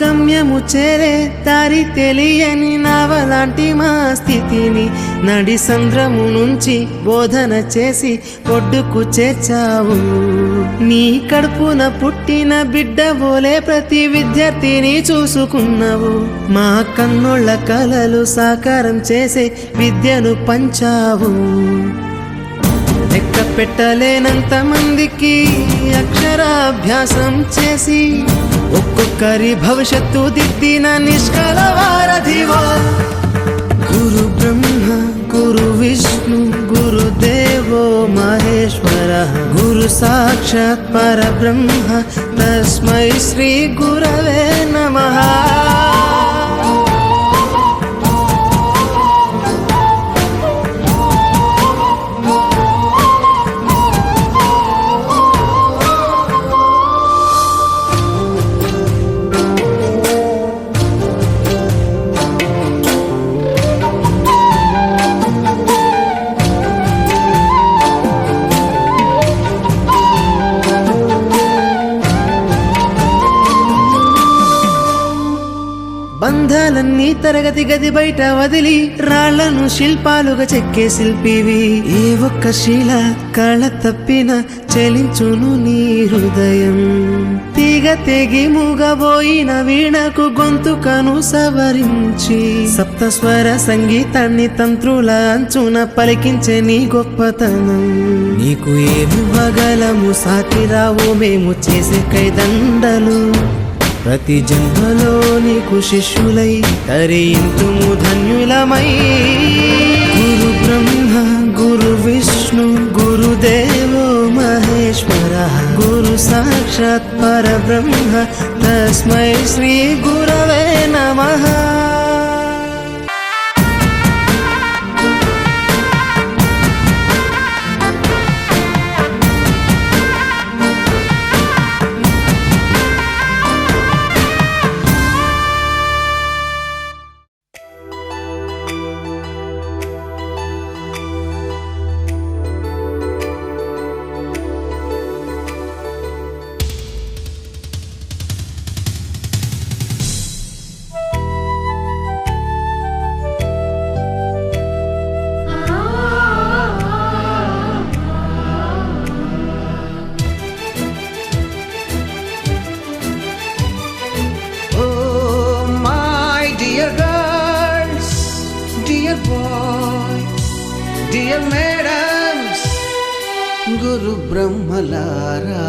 గమ్యము చేరే దారి తెలియని నావలాంటి మా స్థితిని నడి సంద్రము నుంచి బోధన చేసి ఒడ్డుకు చేర్చావు. నీ కడుపున పుట్టిన బిడ్డ బోలే ప్రతి విద్యార్థిని చూసుకున్నావు. మా కన్నుళ్ళ కలలు సాకారం చేసే విద్యను పంచావు. లెక్క పెట్టలేనంత మందికి అక్షరాభ్యాసం చేసి ఒక్కొక్కరి భవిష్యత్తు దిద్దిన నిష్కల వారధివో. గురు బ్రహ్మ గురు విష్ణు గురుదేవో మహేశ్వర గురు సాక్షాత్ పరబ్రహ్మ తస్మై శ్రీ గురవే నమః. బొమ్మలన్నీ తరగతి గది బయట వదిలి రాళ్లను శిల్పాలుగా చెక్కే శిల్పివి. ఏ ఒక్క శిల కళ తప్పిన చలించును నీ హృదయం. తీగ తెగి మూగబోయిన వీణకు గొంతుకను సవరించి సప్తస్వర సంగీతాన్ని తంత్రుల అంచున పలికించే నీ గొప్పతనం. నీకు ఏమి ఇవ్వగలము సాటిరావు మేము చేసే కైదండలు. ప్రతి జన్మలో నీకు శిష్యులై తరింతుము ధన్యులమై. గురు బ్రహ్మ గురు విష్ణు గురుదేవో మహేశ్వర గురు సాక్షాత్ పరబ్రహ్మ తస్మై శ్రీ గురవే నమః. గురు బ్రహ్మలారా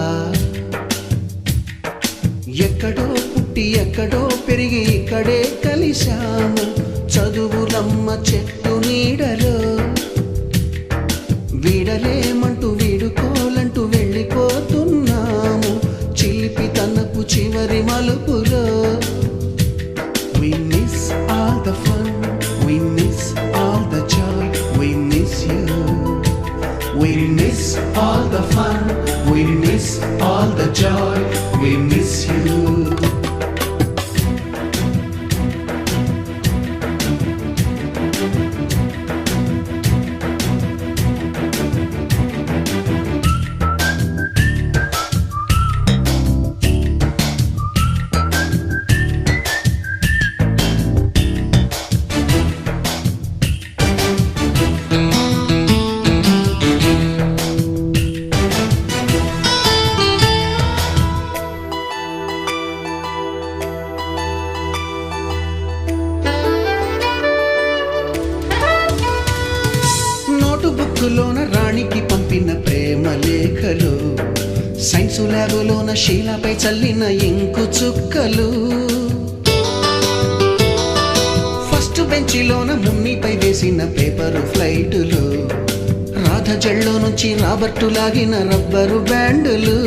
ఎక్కడో పుట్టి ఎక్కడో పెరిగి ఇక్కడే కలిశాము. చదువులమ్మ చెట్టు నీడలో వీడలేమంటూ వీడుకోలంటూ వెళ్ళిపోతున్నాము. చిలిపి తనపు చివరి మలుపులో We miss all the fun, we miss all the joy, we miss you. We miss all the fun, we miss all the joy, we miss you. బుక్కులోన రాణికి పంపిన ప్రేమ లేఖలు, సైన్సు ల్యాబులోన శీలపై చల్లిన ఇంకు చుక్కలు, ఫస్ట్ బెంచిలోన మున్నిపై వేసిన పేపరు ఫ్లైటులు, రాధ జల్లో నుంచి రాబర్టు లాగిన rubber బ్యాండులు,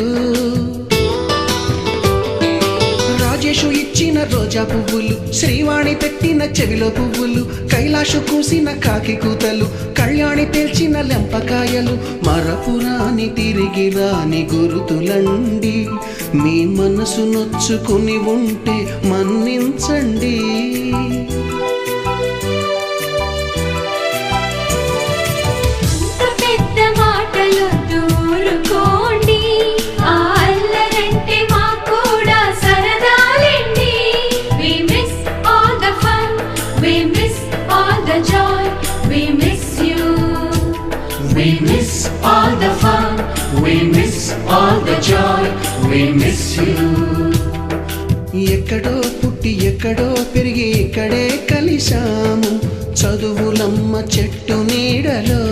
Rajesh ఇచ్చిన రోజా పువ్వులు, శ్రీవాణి పెట్టిన చెవిలో పువ్వులు, కైలాషు కూసిన కాకి కూతలు, కళ్యాణి పేల్చిన లెంపకాయలు, మరపురాని తిరిగి రాని గురుతులండి. మీ మనసు నొచ్చుకుని ఉంటే మన్నించండి. We miss all the fun, we miss all the joy, we miss you. ఎక్కడో పుట్టి ఎక్కడో పెరిగి ఇక్కడే కలిశాము, చదువులమ్మ చెట్టు నీడలో.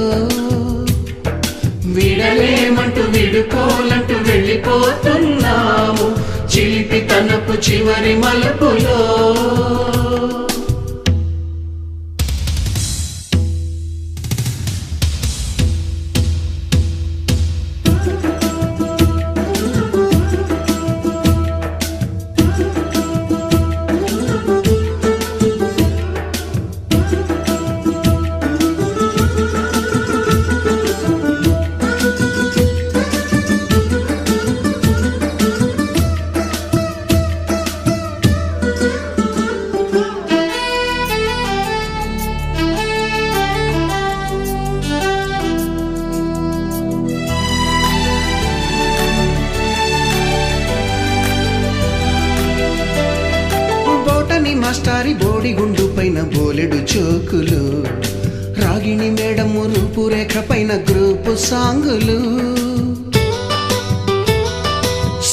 విడలేమంటూ విడుకోలంటూ వెళ్ళిపోతున్నాము, చిలిపి తనపు చివరి మలుపులో. మాస్టారి బోడిగుండు పైన బోలెడు చోకులు, రాగిణి మేడము రూపురేఖ పైన గ్రూపు సాంగులు,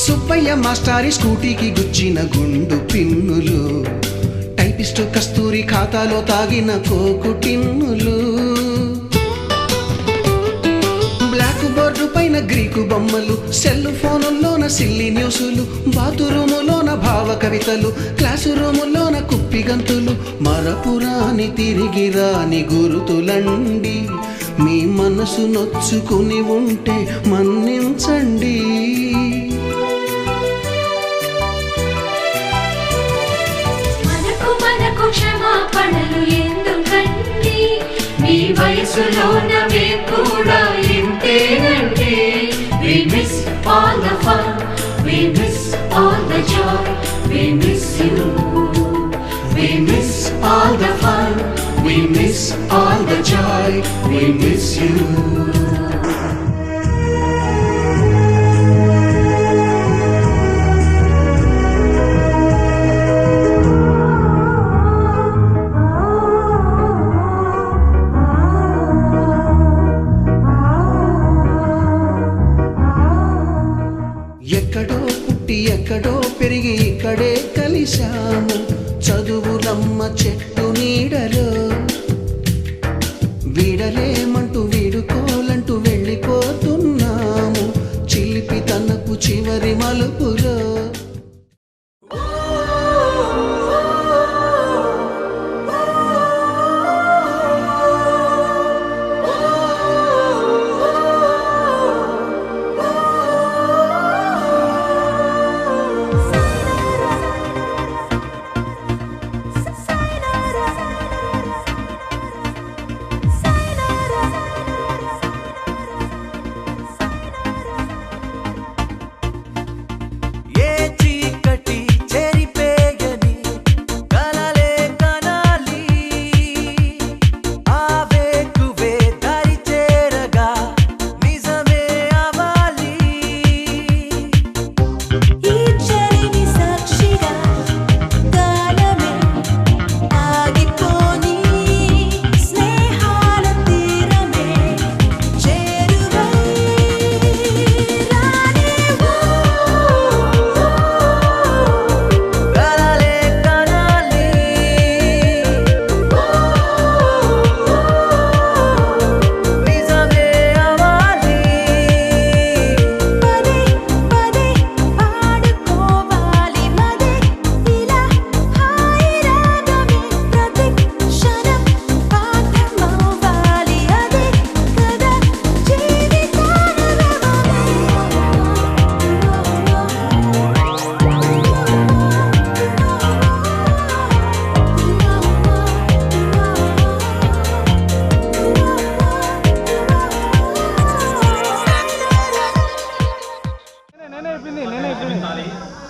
సుబ్బయ్య మాస్టారి స్కూటీకి గుచ్చిన గుండు పిన్నులు, టైపిస్టు కస్తూరి ఖాతాలో తాగిన కోకు టిన్నులు, బ్లాక్ బోర్డు పైన గ్రీకు బొమ్మలు, సెల్ ఫోనుల్లోన సిల్లి న్యూసులు, బాతురూములోన భావ కవితలు, క్లాసు రూములోన కుప్పిగంతులు, మరపురాని తిరిగి రాని గురుతులండి, మీ మనసు నొచ్చుకుని ఉంటే మన్నించండి. మనకు క్షమాపణలు ఎందుకండి, మీ వయసులోన మేము కూడా ఇంతేనండి. We miss all the fun, we miss all the joy, we miss you. We miss all the fun, we miss all the joy, we miss you. ఎక్కడో పుట్టి ఎక్కడో పెరిగి ఇక్కడే కలిశాము, చదువులమ్మ చెట్టు నీడలో, వీడలేమంటూ వీడుకోలంటూ వెళ్ళిపోతున్నాము, చిలిపి తనపు చివరి మలుపులో.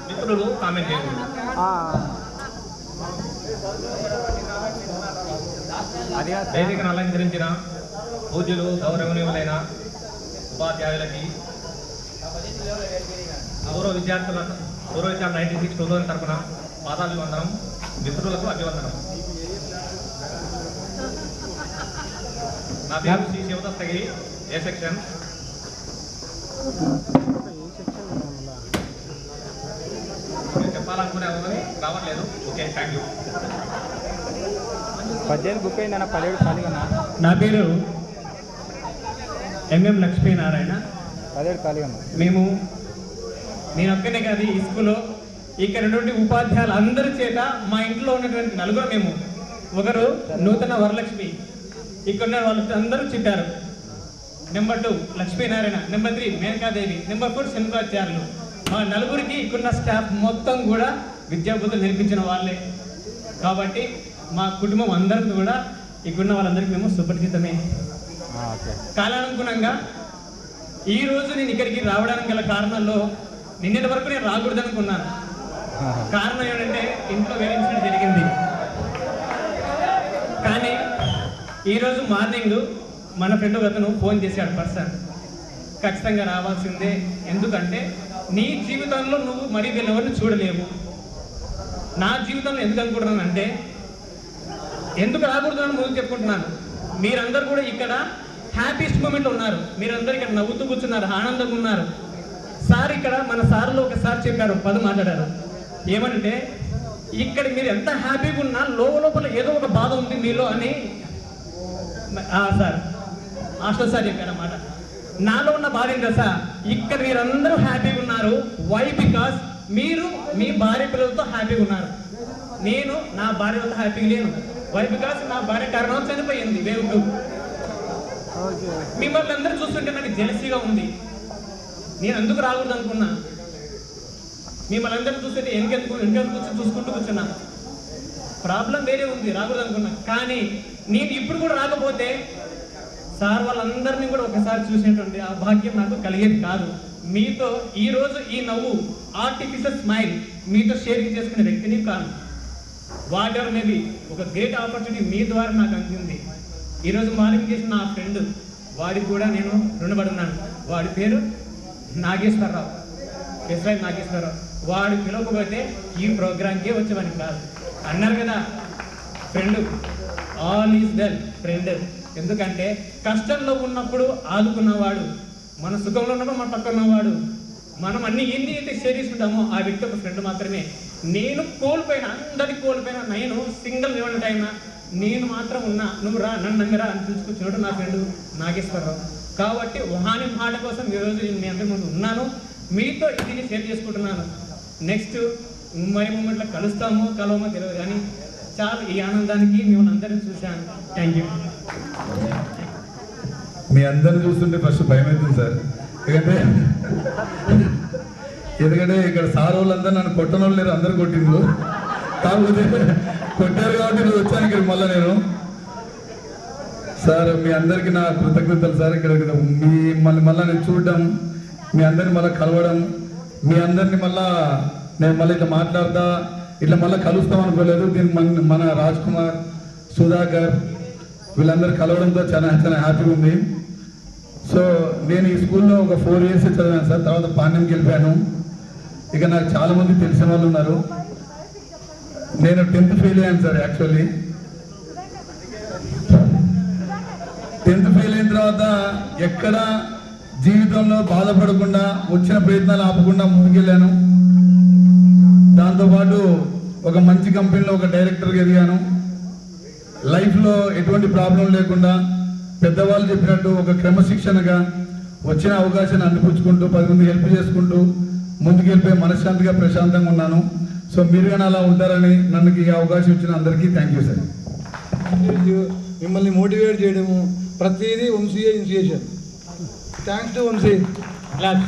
మిత్రులు కామెంట్ చేయండి. వేదికను అలంకరించిన పూజ్యులు గౌరవనీయులైన ఉపాధ్యాయులకి, పూర్వ విద్యార్థుల 96 2000 తరఫున పాదాభివందనం, మిత్రులకు అభివందనం. నా పేరు శ్రీ శివదత్తగిరి, ఏ సెక్షన్. చెప్పాలనుకునే రావట్లేదు. Okay, thank you. 18 బుక్ అయిందన్న 17 ఖాళీగా. నా పేరు ఎంఎం లక్ష్మీనారాయణ. 17 ఖాళీగా. నేను ఒక్కనే కాదు ఈ స్కూల్లో ఇక్కడ ఉన్నటువంటి ఉపాధ్యాయులు అందరి చేత మా ఇంట్లో ఉన్నటువంటి నలుగురు మేము, ఒకరు నూతన వరలక్ష్మి, ఇక్కడ ఉన్న వాళ్ళు అందరూ చెప్పారు. Number 2 Lakshminarayana, number 3 Menaka Devi, number 4 శంకరాచార్యులు. మా నలుగురికి ఇక్కడున్న స్టాఫ్ మొత్తం కూడా విద్యాబుద్ధులు నేర్పించిన వాళ్ళే. కాబట్టి మా కుటుంబం అందరం కూడా ఇక్కడున్న వాళ్ళందరికీ మేము సుపరిచితమే. కాలానుగుణంగా ఈరోజు నేను ఇక్కడికి రావడానికి గల కారణంలో నిన్నటి వరకు నేను రాకూడదు అనుకున్నాను. కారణం ఏంటంటే ఇంట్లో వేరే ఇన్సిడెంట్ జరిగింది. కానీ ఈరోజు మార్నింగ్ మన ఫ్రెండ్ అతను ఫోన్ చేశాడు పర్సన్, ఖచ్చితంగా రావాల్సిందే, ఎందుకంటే నీ జీవితంలో నువ్వు మరీ వీళ్ళెవరిని చూడలేవు, నా జీవితంలో ఎందుకు అనుకుంటున్నాను అంటే, ఎందుకు రాకూడదని ముందు చెప్పుకుంటున్నాను. మీరందరూ కూడా ఇక్కడ హ్యాపీస్ట్ మూమెంట్లో ఉన్నారు. మీరందరూ ఇక్కడ నవ్వుతూ కూర్చున్నారు, ఆనందంగా ఉన్నారు. సార్ ఇక్కడ మన సార్లో ఒకసారి చెప్పారు, మాట్లాడారు. ఏమంటే ఇక్కడ మీరు ఎంత హ్యాపీగా ఉన్నా లోపల ఏదో ఒక బాధ ఉంది మీలో అని సార్ హాస్టల్ సార్ చెప్పారన్నమాట. నాలో ఉన్న బాధ ఏంటో సార్, ఇక్కడ మీరందరూ హ్యాపీగా ఉన్నారు. వై? బికాస్ మీరు మీ భార్య పిల్లలతో హ్యాపీగా ఉన్నారు. నేను నా భార్యతో హ్యాపీగా లేను. వై? బికాస్ నా భార్య కారణం చనిపోయింది. మిమ్మల్ని అందరూ చూస్తుంటే నాకు జెలసీగా ఉంది. నేను ఎందుకు రాకూడదు అనుకున్నా. మిమ్మల్ని అందరూ చూస్తుంటే వెనకెందుకు చూసుకుంటూ కూర్చున్నా. ప్రాబ్లం వేరే ఉంది, రాకూడదు అనుకున్నా. కానీ నేను ఇప్పుడు కూడా రాకపోతే సార్ వాళ్ళందరినీ కూడా ఒకసారి చూసినటువంటి ఆ భాగ్యం నాకు కలిగేది కాదు. మీతో ఈరోజు ఈ నవ్వు, ఆర్టిఫిషియల్ స్మైల్ మీతో షేర్ చేసుకునే వ్యక్తిని కాను. వాట్ ఎవర్ మేబీ ఒక గ్రేట్ ఆపర్చునిటీ మీ ద్వారా నాకు అందింది. ఈరోజు మార్నింగ్ చేసిన నా ఫ్రెండ్, వాడికి కూడా నేను రుణపడున్నాను. వాడి పేరు నాగేశ్వరరావు, ఎస్ఐ నాగేశ్వరరావు. వాడు పిలవకపోతే ఈ ప్రోగ్రామ్కే వచ్చేవాడిని కాదు. అన్నారు కదా friend, all is well friend. ఎందుకంటే కష్టంలో ఉన్నప్పుడు ఆదుకున్నవాడు, మన సుఖంలో ఉన్నప్పుడు మన పక్కన ఉన్నవాడు, మనం అన్ని ఎన్ని అయితే షేర్ చేసుకుంటామో ఆ వ్యక్తి ఒక ఫ్రెండ్ మాత్రమే. నేను కోల్పోయినా, అందరికి కోల్పోయినా, నేను సింగిల్ ఇవ్వండి అయినా నేను మాత్రం ఉన్నా, నువ్వు రా, నన్ను నమ్మిరా అని చూసుకొచ్చినట్టు నా ఫ్రెండ్ నాగేశ్వరరావు. కాబట్టి వాని మాట కోసం ఈరోజు నేను మీ అందరి ముందు ఉన్నాను, మీతో ఇది షేర్ చేసుకుంటున్నాను. నెక్స్ట్ మరి మూమెంట్లో కలుస్తామో కలవమో తెలియదు, కానీ చాలా ఈ ఆనందానికి మిమ్మల్ని అందరినీ చూశాను. Thank you. మీ అందరిని చూస్తుంటే ఫస్ట్ భయం అవుతుంది సార్. ఎందుకంటే ఇక్కడ సార్ వాళ్ళందరూ నన్ను కొట్టని వాళ్ళు లేరు, అందరు కొట్టిండ్రు. కాకపోతే కొట్టారు కాబట్టి నువ్వు వచ్చాను ఇక్కడ. మళ్ళీ నేను సార్ మీ అందరికీ నా కృతజ్ఞతలు సార్. ఇక్కడ మళ్ళీ నేను చూడడం, మీ అందరిని మళ్ళీ కలవడం, మీ అందరినీ నేను మళ్ళీ ఇట్లా మాట్లాడతా, ఇట్లా మళ్ళీ కలుస్తాం అనుకోలేదు. దీనికి మన రాజ్ కుమార్, సుధాకర్ వీళ్ళందరూ కలవడంతో చాలా చాలా హ్యాపీగా ఉంది. సో నేను ఈ స్కూల్లో ఒక 4 years చదివాను సార్. తర్వాత పాండ్యంకి వెళ్ళిపోయాను. ఇక నాకు చాలామంది తెలిసిన వాళ్ళు ఉన్నారు. నేను 10th ఫెయిల్ అయ్యాను సార్. యాక్చువల్లీ 10th ఫెయిల్ అయిన తర్వాత ఎక్కడ జీవితంలో బాధపడకుండా, వచ్చిన ప్రయత్నాలు ఆపకుండా ముందుకెళ్ళాను. దాంతోపాటు ఒక మంచి కంపెనీలో ఒక డైరెక్టర్గా ఎదిగాను. లైఫ్లో ఎటువంటి ప్రాబ్లం లేకుండా పెద్దవాళ్ళు చెప్పినట్టు ఒక క్రమశిక్షణగా వచ్చిన అవకాశాన్ని అందిపుచ్చుకుంటూ 10 మంది హెల్ప్ చేసుకుంటూ ముందుకెళ్ళిపోయి మనశ్శాంతిగా ప్రశాంతంగా ఉన్నాను. సో మీరు కానీ అలా ఉంటారని నన్ను ఈ అవకాశం ఇచ్చిన అందరికీ థ్యాంక్ యూ సార్. మిమ్మల్ని మోటివేట్ చేయడము ప్రతిదీ వంశీయ initiation. Thanks to Vamsi. Class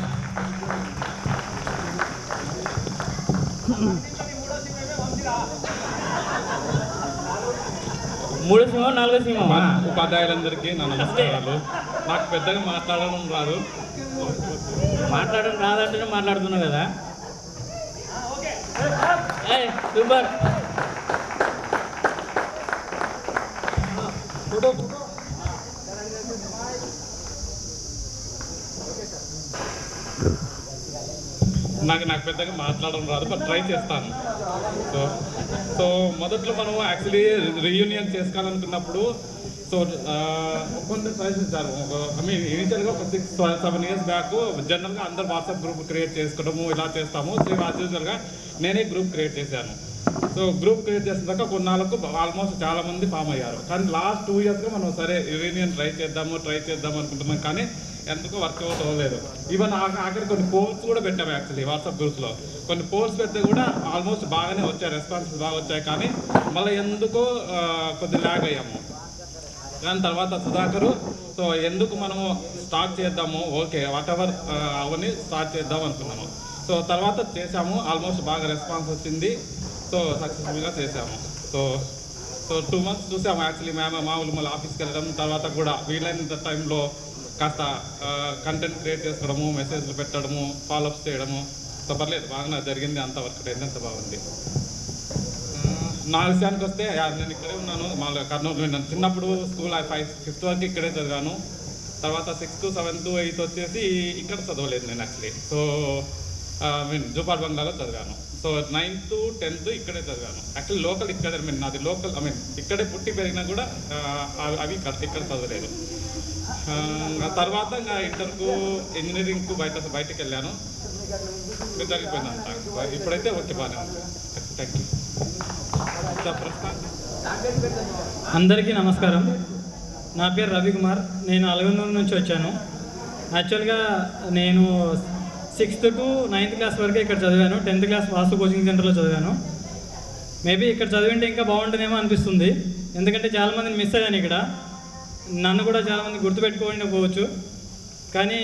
మూడో సింహం, 4వ సింహం. ఉపాధ్యాయులందరికీ నా నమస్కారాలు. నాకు పెద్దగా మాట్లాడడం రాదు. మాట్లాడడం రాదంటేనే మాట్లాడుతున్నావు కదా. సూపర్. నాకు పెద్దగా మాట్లాడడం రాదు, బట్ ట్రై చేస్తాను. సో మొదట్లో మనం యాక్చువల్లీ రీయూనియన్ చేసుకోవాలనుకున్నప్పుడు సో కొంత ట్రై చేశారు. ఇనిషియల్గా ఒక 6-7 years బ్యాక్ జనరల్గా అందరు వాట్సాప్ గ్రూప్ క్రియేట్ చేసుకోవడము ఇలా చేస్తాము. సో యాజ్ యూజువల్గా నేనే గ్రూప్ క్రియేట్ చేశాను. సో గ్రూప్ క్రియేట్ చేసిన తర్వాత కొన్నాళ్ళకు ఆల్మోస్ట్ చాలామంది ఫామ్ అయ్యారు. కానీ లాస్ట్ 2 yearsగా మనం సరే రీయూనియన్ ట్రై చేద్దాం అనుకుంటున్నాం, కానీ ఎందుకో వర్కౌట్ అవ్వలేదు. ఈవెన్ ఆఖరి కొన్ని పోల్స్ కూడా పెట్టాము. యాక్చువల్లీ వాట్సాప్ గ్రూప్స్లో కొన్ని పోల్స్ పెడితే కూడా ఆల్మోస్ట్ బాగానే వచ్చాయి, రెస్పాన్సెస్ బాగా వచ్చాయి. కానీ మళ్ళీ ఎందుకో కొద్ది ల్యాగ్ అయ్యాము. దాని తర్వాత సుధాకరు సో ఎందుకు మనము స్టార్ట్ చేద్దాము, ఓకే వాట్ ఎవర్ అవన్నీ స్టార్ట్ చేద్దాం అనుకున్నాము. సో తర్వాత చేసాము, ఆల్మోస్ట్ బాగా రెస్పాన్స్ వచ్చింది. సో సక్సెస్ఫుల్గా చేసాము. సో 2 months చూసాము. యాక్చువల్లీ మామూలు మళ్ళీ ఆఫీస్కి వెళ్ళడం, తర్వాత కూడా వీలైనంత టైంలో కాస్త కంటెంట్ క్రియేట్ చేసుకోవడము, మెసేజ్లు పెట్టడము, ఫాలోఅప్స్ చేయడము. సో పర్లేదు, బాగా జరిగింది. అంత వర్క్ అయింది, అంత బాగుంది. నా విషయానికి వస్తే నేను ఇక్కడే ఉన్నాను. మామూలుగా కర్నూలు. నేను చిన్నప్పుడు స్కూల్ 5th వరకు ఇక్కడే చదివాను. తర్వాత 6th, 7th, 8th వచ్చేసి ఇక్కడ చదవలేదు నేను యాక్చువల్లీ. సో జూపాల్ బంగ్లాలో చదివాను. సో 9th 10th ఇక్కడే చదివాను. యాక్చువల్లీ లోకల్ ఇక్కడ నాది లోకల్ ఇక్కడే పుట్టి పెరిగినా కూడా అవి ఇక్కడ చదవలేదు. ఆ తర్వాత ఇంకా ఇంటర్కు ఇంజనీరింగ్కు బయటకు వెళ్ళాను. జరిగిపోయింది అంతా. ఇప్పుడైతే ఓకే బాగానే ఉంది. Thank you. అందరికీ నమస్కారం. నా పేరు రవికుమార్. నేను అలగనూరు నుంచి వచ్చాను. యాక్చువల్గా నేను 6th to 9th క్లాస్ వరకు ఇక్కడ చదివాను. 10th క్లాస్ వాసు కోచింగ్ సెంటర్లో చదివాను. మేబీ ఇక్కడ చదివింటే ఇంకా బాగుంటుందేమో అనిపిస్తుంది. ఎందుకంటే చాలామందిని మిస్ అయ్యాను ఇక్కడ. నన్ను కూడా చాలామంది గుర్తుపెట్టుకోకపోవచ్చు. కానీ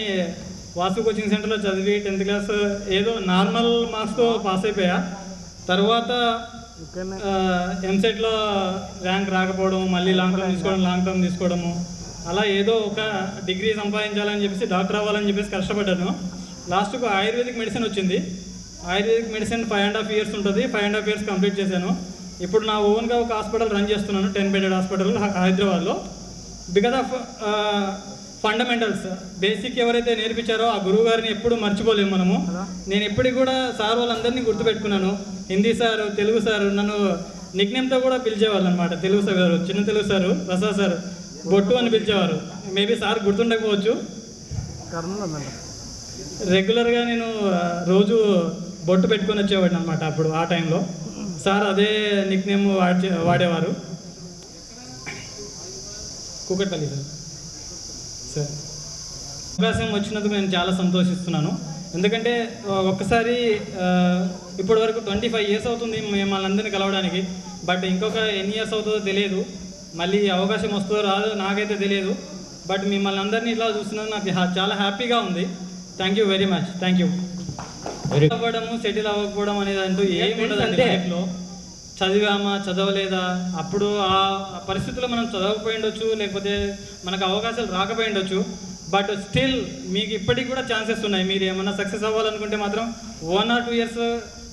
వాసు కోచింగ్ సెంటర్లో చదివి 10th క్లాస్ ఏదో నార్మల్ మార్క్స్తో పాస్ అయిపోయా. తర్వాత ఎంసెట్లో ర్యాంక్ రాకపోవడం, మళ్ళీ లాంగ్ టర్మ్ తీసుకోవడము, అలా ఏదో ఒక డిగ్రీ సంపాదించాలని చెప్పేసి డాక్టర్ అవ్వాలని చెప్పేసి కష్టపడ్డాను. లాస్ట్కు ఆయుర్వేదిక్ మెడిసిన్ వచ్చింది. ఆయుర్వేదిక్ మెడిసిన్ 5.5 years ఉంటుంది. 5.5 years కంప్లీట్ చేశాను. ఇప్పుడు నా ఓన్గా ఒక హాస్పిటల్ రన్ చేస్తున్నాను, 10-bedded హాస్పిటల్ హైదరాబాద్లో. బికాజ్ ఆఫ్ ఫండమెంటల్స్, బేసిక్ ఎవరైతే నేర్పించారో ఆ గురువు గారిని ఎప్పుడు మర్చిపోలేము మనము. నేను ఎప్పటికి కూడా సార్ వాళ్ళందరినీ గుర్తుపెట్టుకున్నాను. హిందీ సారు, తెలుగు సారు, నన్ను నిక్నేమ్తో కూడా పిలిచేవాళ్ళు అనమాట. తెలుగు సార్, చిన్న తెలుగు సారు, ప్రసాద్ సార్, బొట్టు అని పిలిచేవారు. మేబీ సార్ గుర్తుండకపోవచ్చు. రెగ్యులర్గా నేను రోజు బొట్టు పెట్టుకొని వచ్చేవాడిని అనమాట. అప్పుడు ఆ టైంలో సార్ అదే నిక్నేమ్ వాడేవారు. కూకట్పల్లి సార్. అవకాశం వచ్చినందుకు నేను చాలా సంతోషిస్తున్నాను. ఎందుకంటే ఒక్కసారి ఇప్పటి వరకు 25 years అవుతుంది మిమ్మల్ని అందరినీ కలవడానికి. బట్ ఇంకొక ఎన్ని ఇయర్స్ అవుతుందో తెలియదు. మళ్ళీ అవకాశం వస్తుందో రాదో నాకైతే తెలియదు. బట్ మిమ్మల్ని అందరినీ ఇట్లా చూస్తున్నది నాకు చాలా హ్యాపీగా ఉంది. Thank you very much. Thank you. అవ్వడము, సెటిల్ అవ్వకపోవడం అనేది అంటూ ఏముండదండి లైఫ్లో. చదివామా చదవలేదా, అప్పుడు ఆ పరిస్థితుల్లో మనం చదవకపోయి ఉండొచ్చు, లేకపోతే మనకు అవకాశాలు రాకపోయి ఉండొచ్చు. బట్ స్టిల్ మీకు ఇప్పటికి కూడా ఛాన్సెస్ ఉన్నాయి. మీరు ఏమన్నా సక్సెస్ అవ్వాలనుకుంటే మాత్రం 1 or 2 years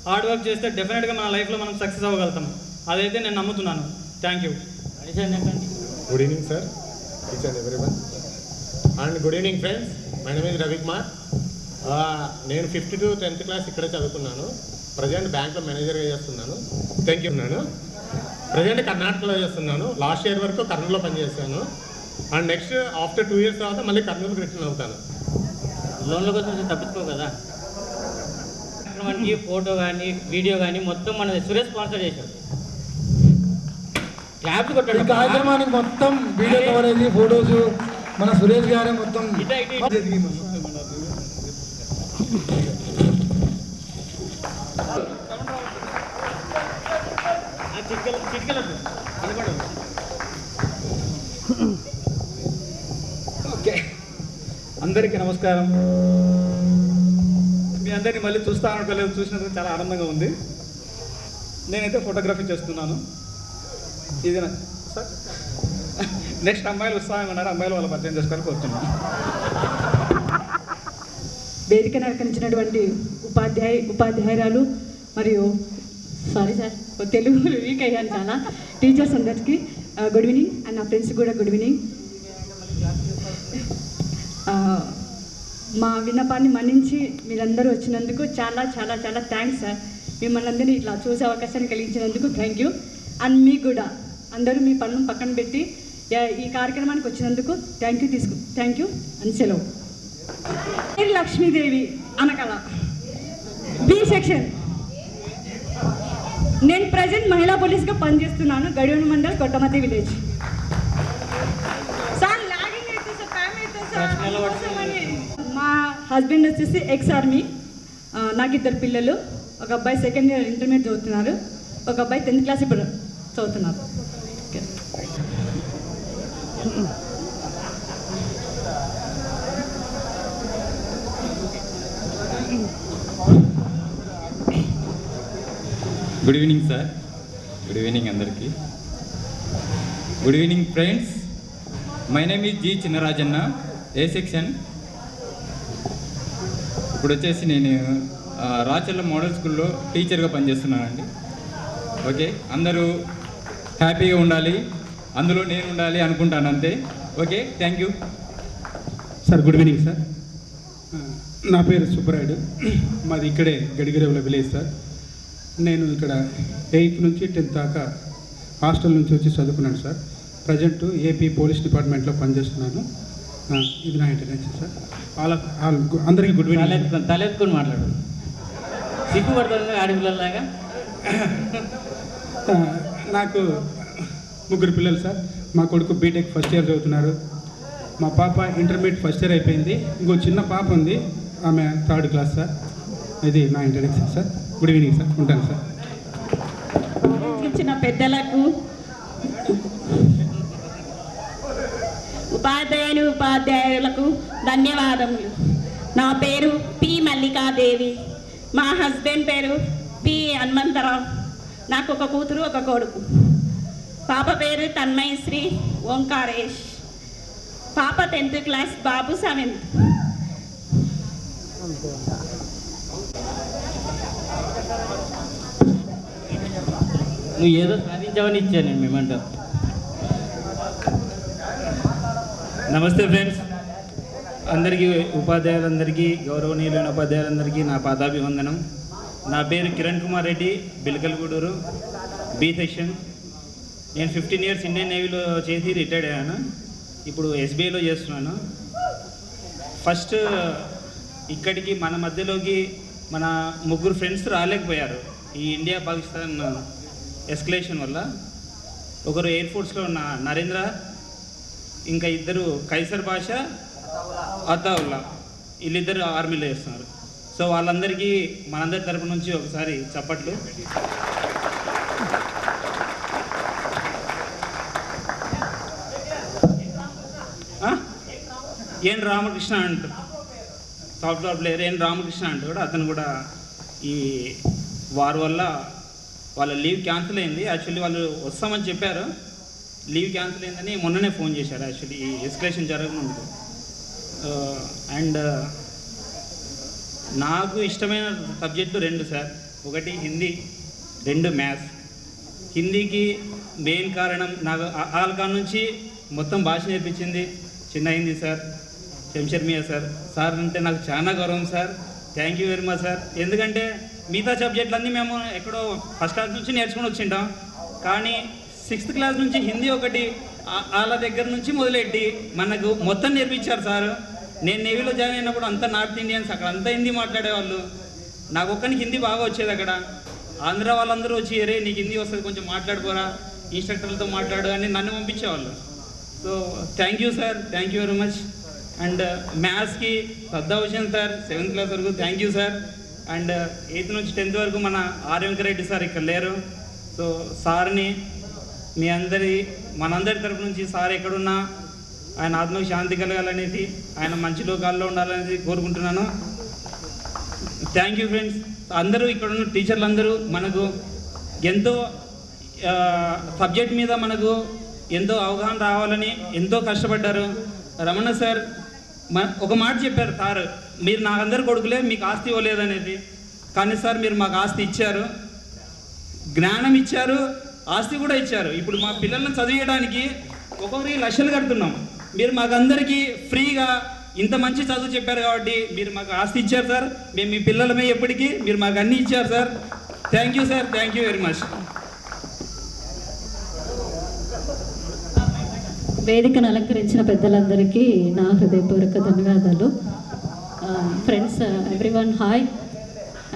హార్డ్ వర్క్ చేస్తే డెఫినెట్గా మన లైఫ్లో మనం సక్సెస్ అవ్వగలుగుతాం. అదైతే నేను నమ్ముతున్నాను. Thank you. Good evening sir, each and everyone. And good evening friends, my name is Ravikumar. నేను 5th to 10th క్లాస్ ఇక్కడే చదువుకున్నాను. ప్రజెంట్ బ్యాంక్లో మేనేజర్గా చేస్తున్నాను. Thank you. ఉన్నాను ప్రజెంట్ కర్ణాటకలో చేస్తున్నాను. లాస్ట్ ఇయర్ వరకు కర్నూలులో పనిచేస్తాను. అండ్ నెక్స్ట్ ఆఫ్టర్ 2 years తర్వాత మళ్ళీ కర్నూలుకి రిటర్న్ అవుతాను. లోన్ల కోసం తప్పించుకో కదా. మనకి ఫోటో కానీ వీడియో కానీ మొత్తం మన సురేష్ స్పాన్సర్ చేశాడు. క్లాప్స్ కొట్టాడు. కార్యక్రమానికి మొత్తం వీడియో కవరేజ్, ఫోటోస్ మన సురేష్ గారే మొత్తం. ఓకే, అందరికీ నమస్కారం. మీ అందరినీ మళ్ళీ చూస్తా అనుకోలేదు. చూసినందుకు చాలా ఆనందంగా ఉంది. నేనైతే ఫోటోగ్రఫీ చేస్తున్నాను. ఇది సార్ నెక్స్ట్ అమ్మాయిలు ఉత్సాహంగా ఉన్నారు. అమ్మాయిలు వాళ్ళ పరిచయం చేసుకొని కోరుతున్నాను. వేదికను అలంకరించినటువంటి ఉపాధ్యాయురాలు మరియు సారీ సార్ తెలుగు వీక్ అయ్యాను చాలా. టీచర్స్ అందరికీ గుడ్ ఈవినింగ్. అండ్ నా ఫ్రెండ్స్ కూడా గుడ్ ఈవినింగ్. మా విన్నపాన్ని మన్నించి మీరందరూ వచ్చినందుకు చాలా చాలా చాలా థ్యాంక్స్ సార్. మిమ్మల్ని అందరినీ ఇట్లా చూసే అవకాశాన్ని కలిగించినందుకు థ్యాంక్ యూ. అండ్ మీకు కూడా అందరూ మీ పనులను పక్కన పెట్టి ఈ కార్యక్రమానికి వచ్చినందుకు థ్యాంక్ యూ అని సెలవు. పేరు లక్ష్మీదేవి అనకల, బి సెక్షన్. నేను ప్రజెంట్ మహిళా పోలీస్గా పనిచేస్తున్నాను, గడివన మండల్, కొట్టమతి విలేజ్. సార్ లాగింగ్ అయితే సార్ టైం అయితే సార్. మా హస్బెండ్ వచ్చేసి ఎక్స్ ఆర్మీ. నాకు 2 పిల్లలు. ఒక అబ్బాయి 2nd year ఇంటర్మీడియట్ చదువుతున్నారు, ఒక అబ్బాయి 10th class ఇప్పుడు చదువుతున్నారు. Good evening sir. Good evening అందరికీ. Good evening friends. My name is G Chinnarajanna, A section. ఇప్పుడు వచ్చేసి నేను రాచర్ల మోడల్ స్కూల్లో టీచర్గా పనిచేస్తున్నానండి. ఓకే, అందరూ హ్యాపీగా ఉండాలి, అందులో నేను ఉండాలి అనుకుంటాను అంతే. Okay, thank you sir. Good evening sir. నా పేరు సుబ్బరాయుడు, మాది ఇక్కడే గడిగిరేవుల విలేజ్ సార్. నేను ఇక్కడ 8th నుంచి 10th దాకా హాస్టల్ నుంచి వచ్చి చదువుకున్నాను సార్. ప్రజెంట్ ఏపీ పోలీస్ డిపార్ట్మెంట్లో పనిచేస్తున్నాను. ఇది నా ఇంటర్నెట్ సార్. అందరికీ గుడ్ ఈవినింగ్. తలెత్తుకొని మాట్లాడు, సిగ్గుపడుతుంది ఆడపిల్లలాగా. నాకు 3 పిల్లలు సార్. మా కొడుకు బీటెక్ ఫస్ట్ ఇయర్ చదువుతున్నారు. మా పాప ఇంటర్మీడియట్ ఫస్ట్ ఇయర్ అయిపోయింది. ఇంకో చిన్న పాప ఉంది, ఆమె 3rd క్లాస్ సార్. ఇది నా introduction sir. Good evening sir. ఉంటాను సార్. ఇచ్చిన పెద్దలకు, ఉపాధ్యాయులకు ధన్యవాదములు. నా పేరు పి మల్లికాదేవి. మా హస్బెండ్ పేరు పి హనుమంతరావు. నాకు ఒక కూతురు, ఒక కొడుకు. పాప పేరు తన్మయశ్రీ ఓంకారేష్. పాప 10th క్లాస్, బాబు 7th. నువ్వు ఏదో సాధించావని ఇచ్చాను నేను మేమంటాం. నమస్తే ఫ్రెండ్స్, అందరికీ ఉపాధ్యాయులందరికీ, గౌరవనీయులైన ఉపాధ్యాయులందరికీ నా పాదాభివందనం. నా పేరు కిరణ్ కుమార్ రెడ్డి, బిల్కల్గూడూరు, బి సెక్షన్. నేను 15 years ఇండియన్ నేవీలో చేసి రిటైర్డ్ అయ్యాను. ఇప్పుడు ఎస్బీఐలో చేస్తున్నాను. ఫస్ట్ ఇక్కడికి మన మధ్యలోకి మన 3 ఫ్రెండ్స్ రాలేకపోయారు ఈ ఇండియా పాకిస్తాన్ ఎస్కలేషన్ వల్ల. ఒకరు ఎయిర్ ఫోర్స్లో ఉన్న నరేంద్ర, ఇంకా 2 కైసర్ బాషా, అతావుల్లా, వీళ్ళిద్దరు ఆర్మీలో చేస్తున్నారు. సో వాళ్ళందరికీ మనందరి తరపు నుంచి ఒకసారి చప్పట్లు. ఎన్ రామకృష్ణ అంటారు, సాఫ్ట్వేర్ ప్లేయర్ ఎన్ రామకృష్ణ అంటాడు. అతను కూడా ఈ వార్ వల్ల వాళ్ళ లీవ్ క్యాన్సిల్ అయింది. యాక్చువల్లీ వాళ్ళు వస్తామని చెప్పారు, లీవ్ క్యాన్సిల్ అయిందని మొన్ననే ఫోన్ చేశారు యాక్చువల్లీ ఈ ఎస్కలేషన్ జరగకముందు. అండ్ నాకు ఇష్టమైన సబ్జెక్టు 2 సార్. ఒకటి హిందీ, 2 మ్యాథ్స్. హిందీకి మెయిన్ కారణం నాకు ఆల్కా నుంచి మొత్తం భాష నేర్పించింది చిన్న హిందీ సార్, శంషర్ మియా సార్. సార్ అంటే నాకు చాలా గౌరవం sir. Thank you very much sir. ఎందుకంటే మిగతా సబ్జెక్టులన్నీ మేము ఎక్కడో ఫస్ట్ క్లాస్ నుంచి నేర్చుకుని వచ్చింటాం, కానీ 6th క్లాస్ నుంచి హిందీ ఒకటి వాళ్ళ దగ్గర నుంచి మొదలెట్టి మనకు మొత్తం నేర్పించారు సార్. నేను నేవీలో జాయిన్ అయినప్పుడు అంతా నార్త్ ఇండియన్స్, అక్కడ అంతా హిందీ మాట్లాడేవాళ్ళు. నాకు ఒక్కరికి హిందీ బాగా వచ్చేది. అక్కడ ఆంధ్ర వాళ్ళందరూ వచ్చి అరే నీకు హిందీ వస్తుంది కొంచెం మాట్లాడుకోరా, ఇన్స్ట్రక్టర్లతో మాట్లాడు అని నన్ను పంపించేవాళ్ళు. So thank you sir, thank you very much. And మ్యాథ్స్కి సద్దాహుసేన్ సార్ 7th క్లాస్ వరకు thank you sir. And 8th నుంచి 10th వరకు మన ఆర్ వెంకరెడ్డి సార్ ఇక్కడ లేరు. సో సార్ని మనందరి తరపు నుంచి సార్ ఎక్కడున్నా ఆయన ఆత్మకు శాంతి కలగాలనేది, ఆయన మంచి లోకాల్లో ఉండాలనేది కోరుకుంటున్నాను. Thank you friends. అందరూ ఇక్కడ ఉన్న టీచర్లు అందరూ మనకు ఎంతో సబ్జెక్ట్ మీద మనకు ఎంతో అవగాహన రావాలని ఎంతో కష్టపడ్డారు. రమణ సార్ ఒక మాట చెప్పారు, సార్ మీరు నాకందరు కొడుకులే, మీకు ఆస్తి ఇవ్వలేదనేది. కానీ సార్ మీరు మాకు ఆస్తి ఇచ్చారు, జ్ఞానం ఇచ్చారు, ఆస్తి కూడా ఇచ్చారు. ఇప్పుడు మా పిల్లలను చదివేయడానికి ఒక్కొక్కరికి లక్షలు కడుతున్నాం. మీరు మాకందరికీ ఫ్రీగా ఇంత మంచి చదువు చెప్పారు కాబట్టి మీరు మాకు ఆస్తి ఇచ్చారు సార్. మేము మీ పిల్లలమే ఎప్పటికీ, మీరు మాకు అన్నీ ఇచ్చారు sir. Thank you sir, thank you very much. వేదికను అలంకరించిన పెద్దలందరికీ నా హృదయపూర్వక ధన్యవాదాలు. Friends, everyone hi.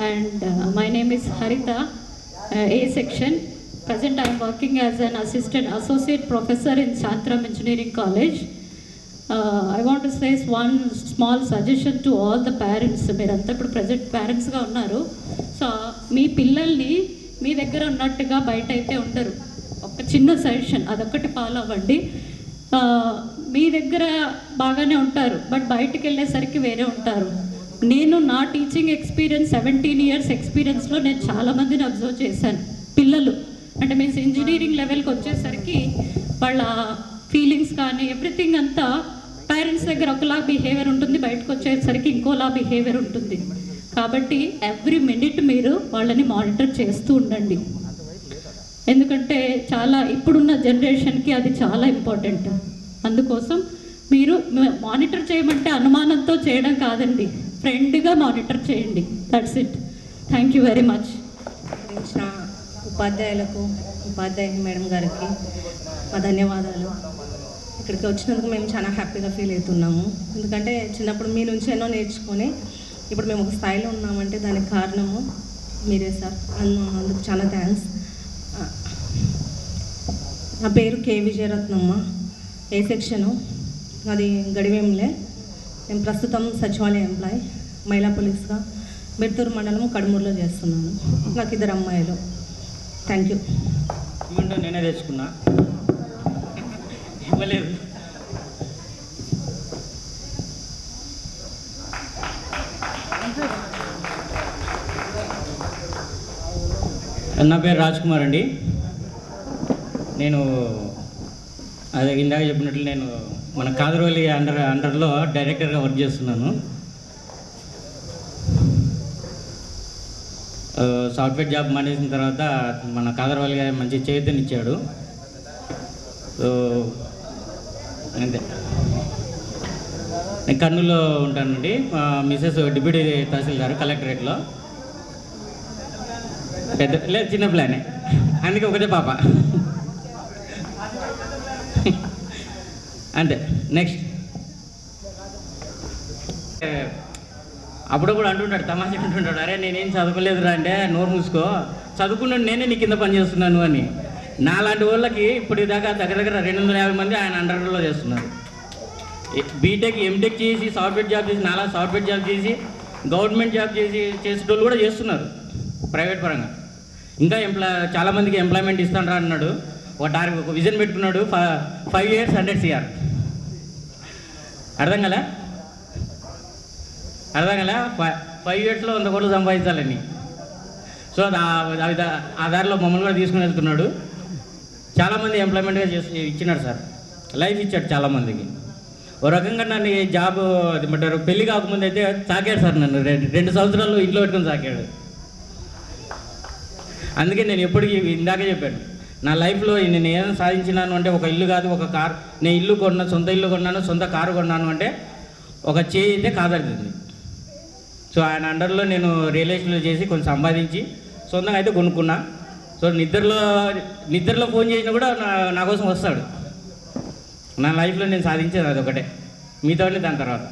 And my name is హరిత, A section. Present I am working as an associate professor in Chantram Engineering College. I want to say one small suggestion to all the parents. మీరంతా ఇప్పుడు present పేరెంట్స్గా ఉన్నారు. So మీ పిల్లల్ని మీ దగ్గర ఉన్నట్టుగా బయట అయితే ఉండరు. ఒక చిన్న సజెషన్, అదొక్కటి ఫాలో అవ్వండి. మీ దగ్గర బాగానే ఉంటారు, బట్ బయటికి వెళ్ళేసరికి వేరే ఉంటారు. నేను నా టీచింగ్ ఎక్స్పీరియన్స్ 17 years ఎక్స్పీరియన్స్లో నేను చాలామందిని అబ్జర్వ్ చేశాను. పిల్లలు అంటే మీన్స్ ఇంజనీరింగ్ లెవెల్కి వచ్చేసరికి వాళ్ళ ఫీలింగ్స్ కానీ ఎవ్రీథింగ్ అంతా పేరెంట్స్ దగ్గర ఒకలా బిహేవియర్ ఉంటుంది, బయటకు వచ్చేసరికి ఇంకోలా బిహేవియర్ ఉంటుంది. కాబట్టి ఎవ్రీ మినిట్ మీరు వాళ్ళని మానిటర్ చేస్తూ ఉండండి. ఎందుకంటే చాలా ఇప్పుడున్న జనరేషన్కి అది చాలా ఇంపార్టెంట్. అందుకోసం మీరు మానిటర్ చేయమంటే అనుమానంతో చేయడం కాదండి, ఫ్రెండ్గా మానిటర్ చేయండి. That's it. Thank you very much. సహకరించిన ఉపాధ్యాయులకు ఉపాధ్యాయుని మేడం గారికి మా ధన్యవాదాలు. ఇక్కడికి వచ్చినందుకు మేము చాలా హ్యాపీగా ఫీల్ అవుతున్నాము. ఎందుకంటే చిన్నప్పుడు మీ నుంచి ఎన్నో నేర్చుకొని ఇప్పుడు మేము ఒక స్థాయిలో ఉన్నామంటే దానికి కారణము మీరే సార్. అందుకు చాలా థ్యాంక్స్. నా పేరు కే విజయరత్నమ్మ, ఏ సెక్షను, అది గడివేంలే. నేను ప్రస్తుతం సచివాలయ ఎంప్లాయ్, మహిళా పోలీస్గా బెడ్తూరు మండలం కడుమూరులో చేస్తున్నాను. నాకు 2 అమ్మాయిలు. Thank you. నేనే తెచ్చుకున్నా, ఇవ్వలేదు. నా పేరు రాజ్ కుమార్ అండి. నేను అదే ఇందాక చెప్పినట్లు నేను మన కాదరవల్లి అండర్లో డైరెక్టర్గా వర్క్ చేస్తున్నాను. సాఫ్ట్వేర్ జాబ్ మానేసిన తర్వాత మన కాదరవల్లి గారు మంచి చైతన్యనిచ్చాడు. సో అంతే. నేను కర్నూలులో ఉంటానండి. మిసెస్ డిప్యూటీ తహసీల్దార్ కలెక్టరేట్లో. పెద్ద లేదు, చిన్న ప్లానే, అందుకే ఒకటే పాప. అంతే. నెక్స్ట్ అప్పుడప్పుడు అంటుంటాడు, తమాషా అంటుంటాడు, అరే నేనేం చదువుకోలేదురా అంటే, నోరు మూసుకో, చదువుకున్నాను నేనే నీ కింద పని చేస్తున్నాను అని. నాలాంటి వాళ్ళకి ఇప్పుడు దాకా దగ్గర 250 మంది ఆయన అండర్లో చేస్తున్నారు. బీటెక్ ఎంటెక్ చేసి సాఫ్ట్వేర్ జాబ్ చేసి, నాలా సాఫ్ట్వేర్ జాబ్ చేసి గవర్నమెంట్ జాబ్ చేసేటోళ్ళు కూడా చేస్తున్నారు ప్రైవేట్ పరంగా. ఇంకా చాలామందికి ఎంప్లాయ్మెంట్ ఇస్తాను అన్నాడు. ఒక విజన్ పెట్టుకున్నాడు, 5 years 100 CR. అర్థం కదా 5 yearsలో 100 కోట్లు సంపాదించాలని. సో ఆ దారిలో మమ్మల్ని కూడా తీసుకుని వెళ్తున్నాడు. చాలామంది ఎంప్లాయ్మెంట్గా ఇచ్చినాడు సార్, లైఫ్ ఇచ్చాడు చాలామందికి. ఓ రకంగా నన్ను జాబ్ ఏమంటారు, పెళ్లి కాకముందు అయితే సాకాడు సార్, నన్ను 2 సంవత్సరాలు ఇంట్లో పెట్టుకుని సాకాడు. అందుకే నేను ఎప్పటికీ ఇందాకే చెప్పాను, నా లైఫ్లో నేను ఏదైనా సాధించినాను అంటే ఒక ఇల్లు కాదు, ఒక కారు. నేను ఇల్లు కొన్నాను, సొంత ఇల్లు కొన్నాను, సొంత కారు కొన్నాను అంటే ఒక చేయి అయితే కాదడుతుంది. సో ఆయన అండర్లో నేను రియల్ ఎస్టేట్లో చేసి కొంచెం సంపాదించి సొంతంగా అయితే కొనుక్కున్నా. సో నిద్రలో ఫోన్ చేసినా కూడా నా కోసం వస్తాడు. నా లైఫ్లో నేను సాధించేది అదొకటే, మీతో దాని తర్వాత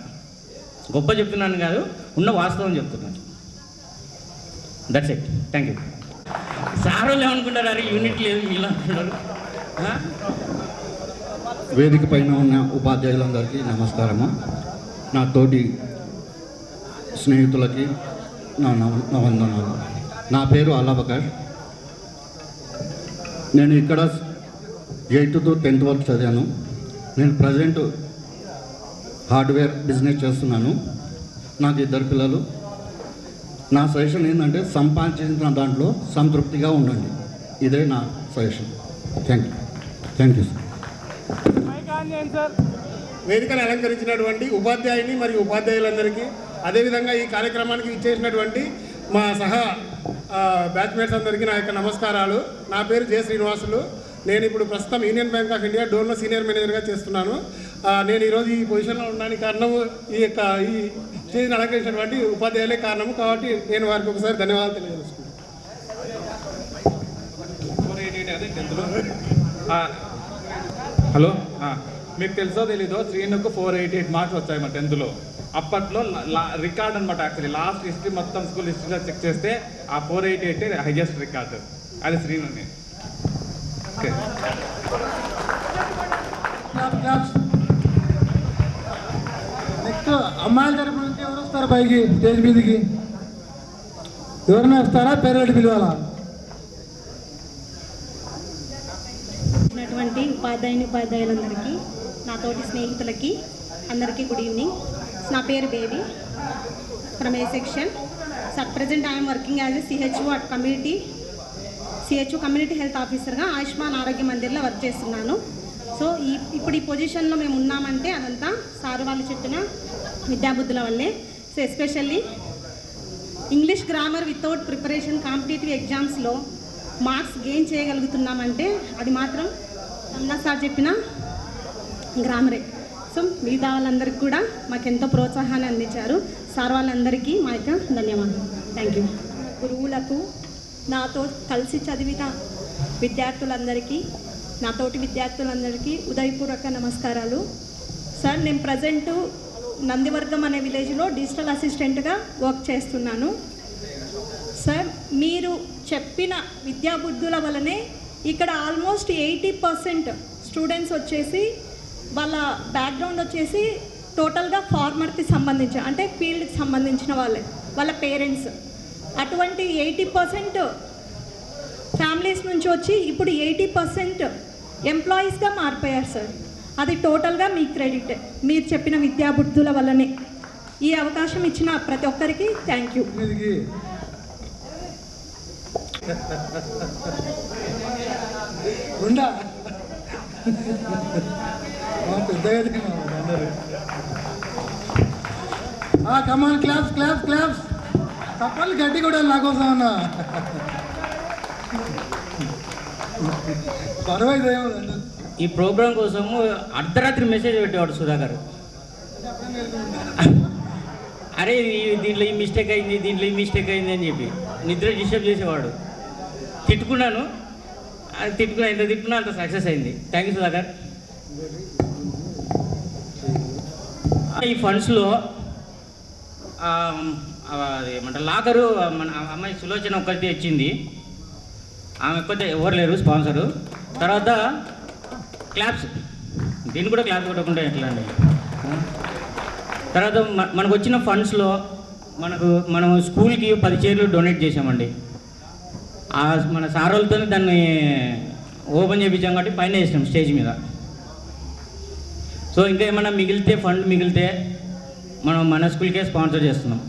గొప్ప చెప్తున్నాను కాదు, ఉన్న వాస్తవం చెప్తున్నాను. That's it. Thank you. Sir వాళ్ళు ఏమనుకుంటారు, అరే యూనిట్ లేదు వీళ్ళు అనుకుంటారు. వేదిక పైన ఉన్న ఉపాధ్యాయులందరికీ నమస్కారము. నా తోటి స్నేహితులకి నా వందనాలు. నా పేరు అల్లాబకర్. నేను ఇక్కడ 8th to 10th వరకు చదివాను. నేను ప్రజెంట్ హార్డ్వేర్ బిజినెస్ చేస్తున్నాను. నాకు 2 పిల్లలు. నా సజెషన్ ఏంటంటే, సంపాదించిన దాంట్లో సంతృప్తిగా ఉండండి. ఇదే నా సజెషన్. Thank you sir. వేదికను అలంకరించినటువంటి ఉపాధ్యాయుని మరియు ఉపాధ్యాయులందరికీ, అదేవిధంగా ఈ కార్యక్రమానికి ఇచ్చేసినటువంటి మా సహా బ్యాచ్మేట్స్ అందరికీ నా యొక్క నమస్కారాలు. నా పేరు జె శ్రీనివాసులు. నేను ఇప్పుడు ప్రస్తుతం యూనియన్ బ్యాంక్ ఆఫ్ ఇండియా డోన్లో సీనియర్ మేనేజర్గా చేస్తున్నాను. నేను ఈరోజు ఈ పొజిషన్లో ఉండడానికి కారణం ఈ స్టేజ్ని అలంకరించినటువంటి ఉపాధ్యాయులే కారణము. కాబట్టి నేను వారికి ఒకసారి ధన్యవాదాలు తెలియజేస్తున్నాను. హలో, మీకు తెలుసో తెలీదో, శ్రీనుకు 488 మార్క్స్ వచ్చాయి మా 10th లో. అప్పట్లో రికార్డ్ అనమాట. యాక్చువల్లీ లాస్ట్ హిస్టరీ మొత్తం స్కూల్ హిస్టరీలో చెక్ చేస్తే ఆ 488 హైయెస్ట్ రికార్డు. అది శ్రీనుని. ఓకే, నెక్స్ట్ అమ్మాయిల తరపు నుంచి ఎవరు వస్తారు పైకి స్టేజ్ మీదకి? ఎవరైనా వస్తారా? పేరెంట్ పిలవాలా? ఉన్నటువంటి ఉపాధ్యాయులందరికీ, నా తోటి స్నేహితులకి అందరికీ గుడ్ ఈవినింగ్. నా పేరు baby from A section. At present I'm working as a CHO community health ఆఫీసర్గా ఆయుష్మాన్ ఆరోగ్య మందిర్లో వర్క్ చేస్తున్నాను. సో ఇప్పుడు ఈ పొజిషన్లో మేము ఉన్నామంటే అదంతా సార్ వాళ్ళు చెప్పిన విద్యాబుద్ధుల వల్లే. So especially English grammar without preparation competitive ఎగ్జామ్స్లో మార్క్స్ గెయిన్ చేయగలుగుతున్నామంటే అది మాత్రం అన్నా సార్ చెప్పిన గ్రామరే. సో మిగతా వాళ్ళందరికీ కూడా మాకెంతో ప్రోత్సాహాన్ని అందించారు. సార్ వాళ్ళందరికీ మా యొక్క ధన్యవాదాలు. Thank you. గురువులకు, నాతో కలిసి చదివిన విద్యార్థులందరికీ, నాతోటి విద్యార్థులందరికీ ఉదయపూర్వక నమస్కారాలు. సార్, నేను ప్రజెంటు నందివర్గం అనే విలేజ్లో డిజిటల్ అసిస్టెంట్గా వర్క్ చేస్తున్నాను. సార్, మీరు చెప్పిన విద్యాబుద్ధుల వల్లనే ఇక్కడ ఆల్మోస్ట్ 80% స్టూడెంట్స్ వచ్చేసి వాళ్ళ బ్యాక్గ్రౌండ్ వచ్చేసి టోటల్గా ఫార్మర్కి సంబంధించి, అంటే ఫీల్డ్కి సంబంధించిన వాళ్ళే, వాళ్ళ పేరెంట్స్. అటువంటి 80% ఫ్యామిలీస్ నుంచి వచ్చి ఇప్పుడు 80% ఎంప్లాయీస్గా మారిపోయారు సార్. అది టోటల్గా మీ క్రెడిట్, మీరు చెప్పిన విద్యాబుద్ధుల వల్లనే. ఈ అవకాశం ఇచ్చిన ప్రతి ఒక్కరికి thank you. Come on, claps claps claps. తప్పలు గట్టి కూడా నా కోసం అన్నా. పర్వాలేదు. ఈ ప్రోగ్రాం కోసము అర్ధరాత్రి మెసేజ్ పెట్టేవాడు సుధాకర్. అరే దీంట్లో ఈ మిస్టేక్ అయింది, దీంట్లో ఈ మిస్టేక్ అయింది అని చెప్పి నిద్ర డిస్టర్బ్ చేసేవాడు. తిట్టుకున్నాను, అది ఎంత తిట్టుకున్నా అంత సక్సెస్ అయింది. Thank you Sudhakar. ఈ ఫండ్స్లో ఏమంటారు లాకరు మన అమ్మాయి సులోచన ఒక్కటి వచ్చింది. ఆమె ఒక్కటే, ఎవరు లేరు స్పాన్సరు. తర్వాత క్లాప్స్, దీన్ని కూడా క్లాప్స్ కొట్టకుండా ఎట్లా అండి. తర్వాత మనకు వచ్చిన ఫండ్స్లో మనం స్కూల్కి 10 చైర్లు డొనేట్ చేసామండి. మన సారోలతో దాన్ని ఓపెన్ చేయించాం కాబట్టి పైన వేసినాం స్టేజ్ మీద. సో ఇంకా ఏమన్నా ఫండ్ మిగిలితే మనం మన స్కూల్కే స్పాన్సర్ చేస్తున్నాం.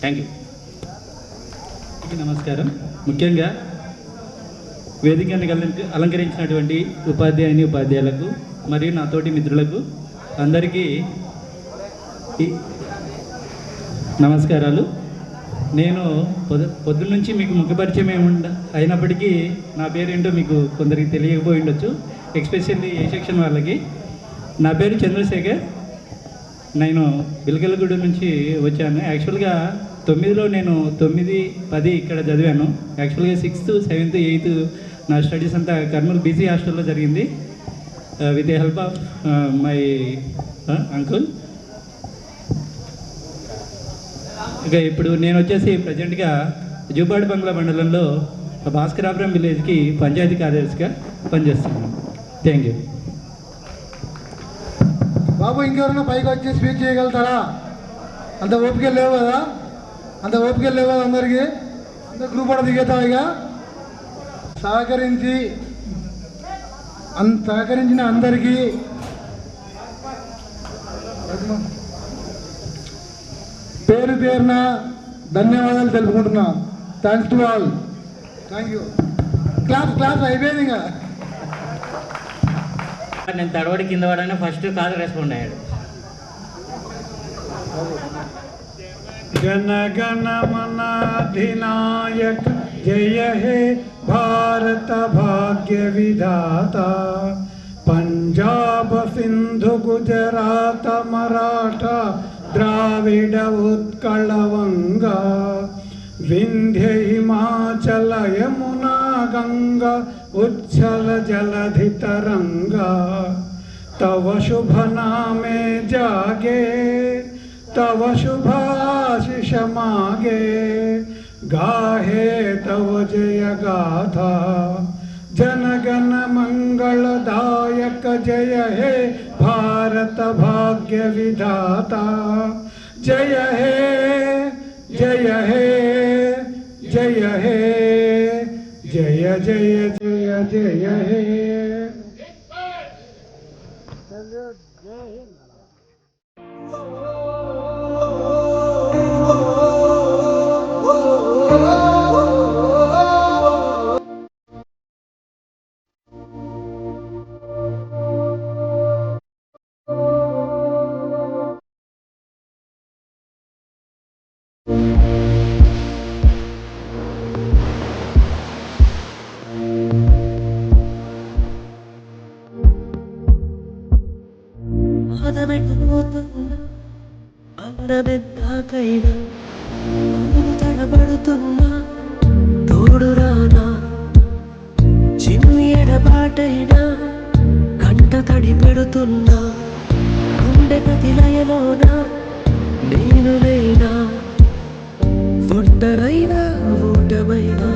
Thank you. నమస్కారం. ముఖ్యంగా వేదికను అలంకరించినటువంటి ఉపాధ్యాయులకు మరియు నాతోటి మిత్రులకు అందరికీ నమస్కారాలు. నేను పొద్దున్న నుంచి మీకు ముఖ్యపరిచయం అయినప్పటికీ నా పేరేంటో మీకు కొందరికి తెలియకపోయి ఉండొచ్చు, ఎస్పెషల్లీ ఏ సెక్షన్ వాళ్ళకి. నా పేరు చంద్రశేఖర్. నేను బిల్కలగూడ నుంచి వచ్చాను. యాక్చువల్గా 9లో నేను 9, 10 ఇక్కడ చదివాను. యాక్చువల్గా 6th, 7th, 8th నా స్టడీస్ అంతా కర్నూలు బీసీ హాస్టల్లో జరిగింది with the help of my uncle. ఇక ఇప్పుడు నేను వచ్చేసి ప్రజెంట్గా జూపాడు బంగ్లా మండలంలో భాస్కరాపురం విలేజ్కి పంచాయతీ కార్యదర్శిగా పనిచేస్తున్నాను. Thank you. బాబు, ఇంకెవరైనా పైకి వచ్చి స్పీచ్ చేయగలుగుతారా? అంత ఓపిక లేవు కదా? అందరికీ అందరు గ్రూప్ కూడా దిగేతాం. ఇక సహకరించిన అందరికీ పేరు పేరున ధన్యవాదాలు తెలుపుకుంటున్నా. Thanks to all. Thank you. Class అయిపోయింది. ఇంకా నేను తడవడి కింద పడగానే ఫస్ట్ కాదు రెస్పాండ్ అయ్యాడు. जनगण मन अधिनायक जय हे भारत भाग्य विधाता पंजाब सिंधु गुजरात मराठा द्राविड उत्कल वंगा विंध्य हिमाचल यमुना गंगा उच्छल जलधि तरंगा तव शुभ नामे जागे तव शुभाशिष मागे गाहे तव जय गाथा जनगण मंगलदायक जय हे भारत भाग्य विधाता जय हे जय हे जय हे जय जय जय जय हे. ఎప్పుడు రానా చిన్ని ఎడబాటైనా కంట తడి పెడుతున్నా గుండె గతి లయలోనా నేను లేనా ఒంటరైనా ఊటమైనా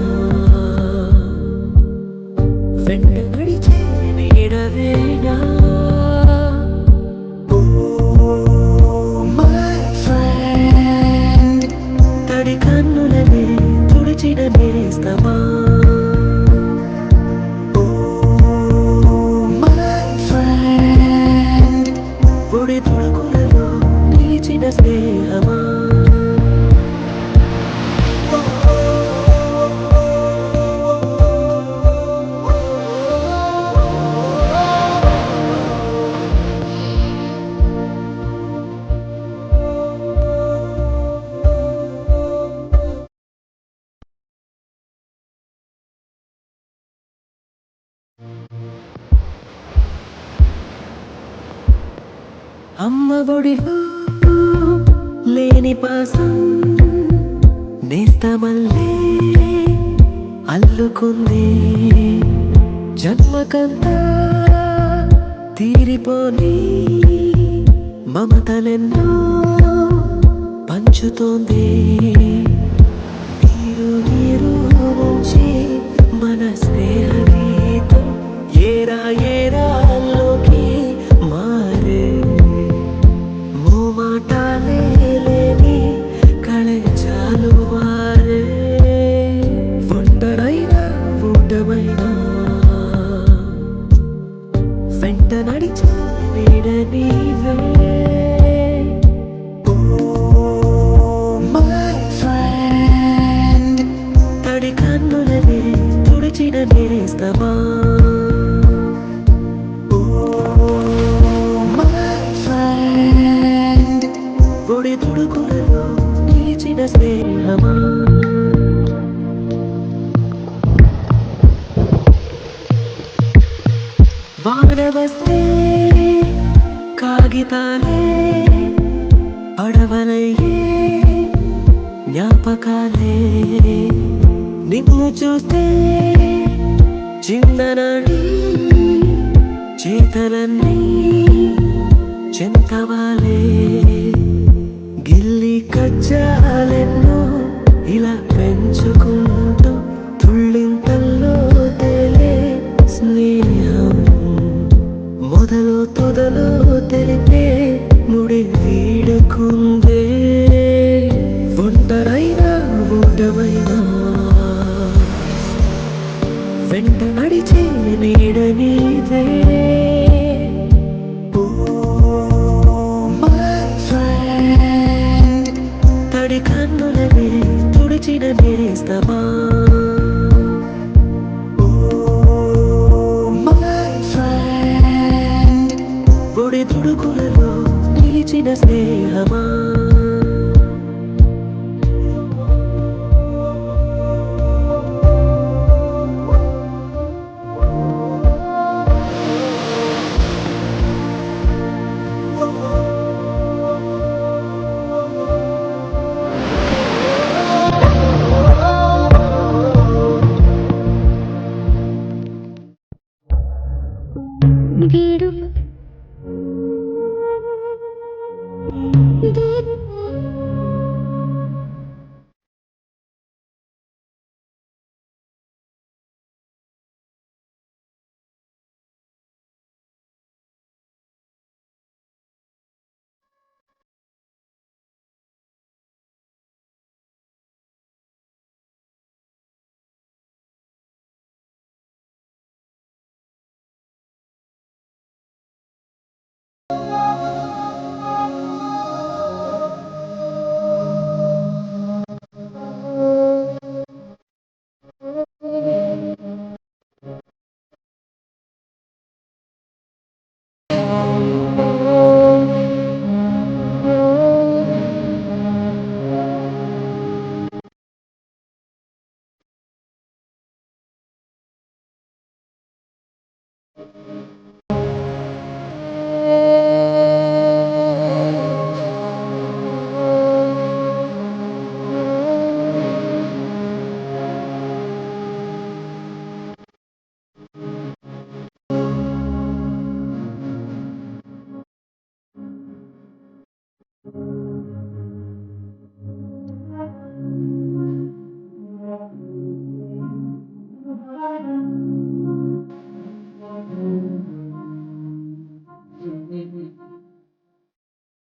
వెంట నడిచే నీడవేనా తడి కన్నులనే తుడిచిన నేస్తమా పొడి తొడుకులలో నిలిచిన స్నేహమా అమ్మ ఒడిలో లేని పాసం నేస్తమల్లే అల్లుకుంది జన్మకంతా తీరిపోని మమతలెన్నో పంచుతోంది నీరు నీరు నుంచి మన స్నేహ గీతం ఏరా ఏరాల్లోకి మారే మాటాలే లేని కళచాలు వారే ఒంటరైనా ఊటమైనా వెంట నడిచే నీడ నీవే తడి కన్నులనే తుడిచిన నేస్తమా పొడి తుడుకులలో నిలిచిన స్నేహమా వాన వస్తే కాగితాలే పడవలయ్యే జ్ఞాపకాలే నిన్ను చూస్తే చిన్ననాడి చేతలన్నీ చెంతవాలే గిల్లి కజ్జాలెన్నో ఇలా పెంచుకుంటూ తుళ్ళింతల్లో తేలే స్నేహం మొదలు తొదలు తెలిపే ముడి వీడుకుందే ఒంటరైనా ఊటమైనా వెంట నడిచే నీడ నీదే తడి కన్నులనే తుడిచిన నేస్తమా పొడి తుడుకులలో నిలిచిన స్నేహమా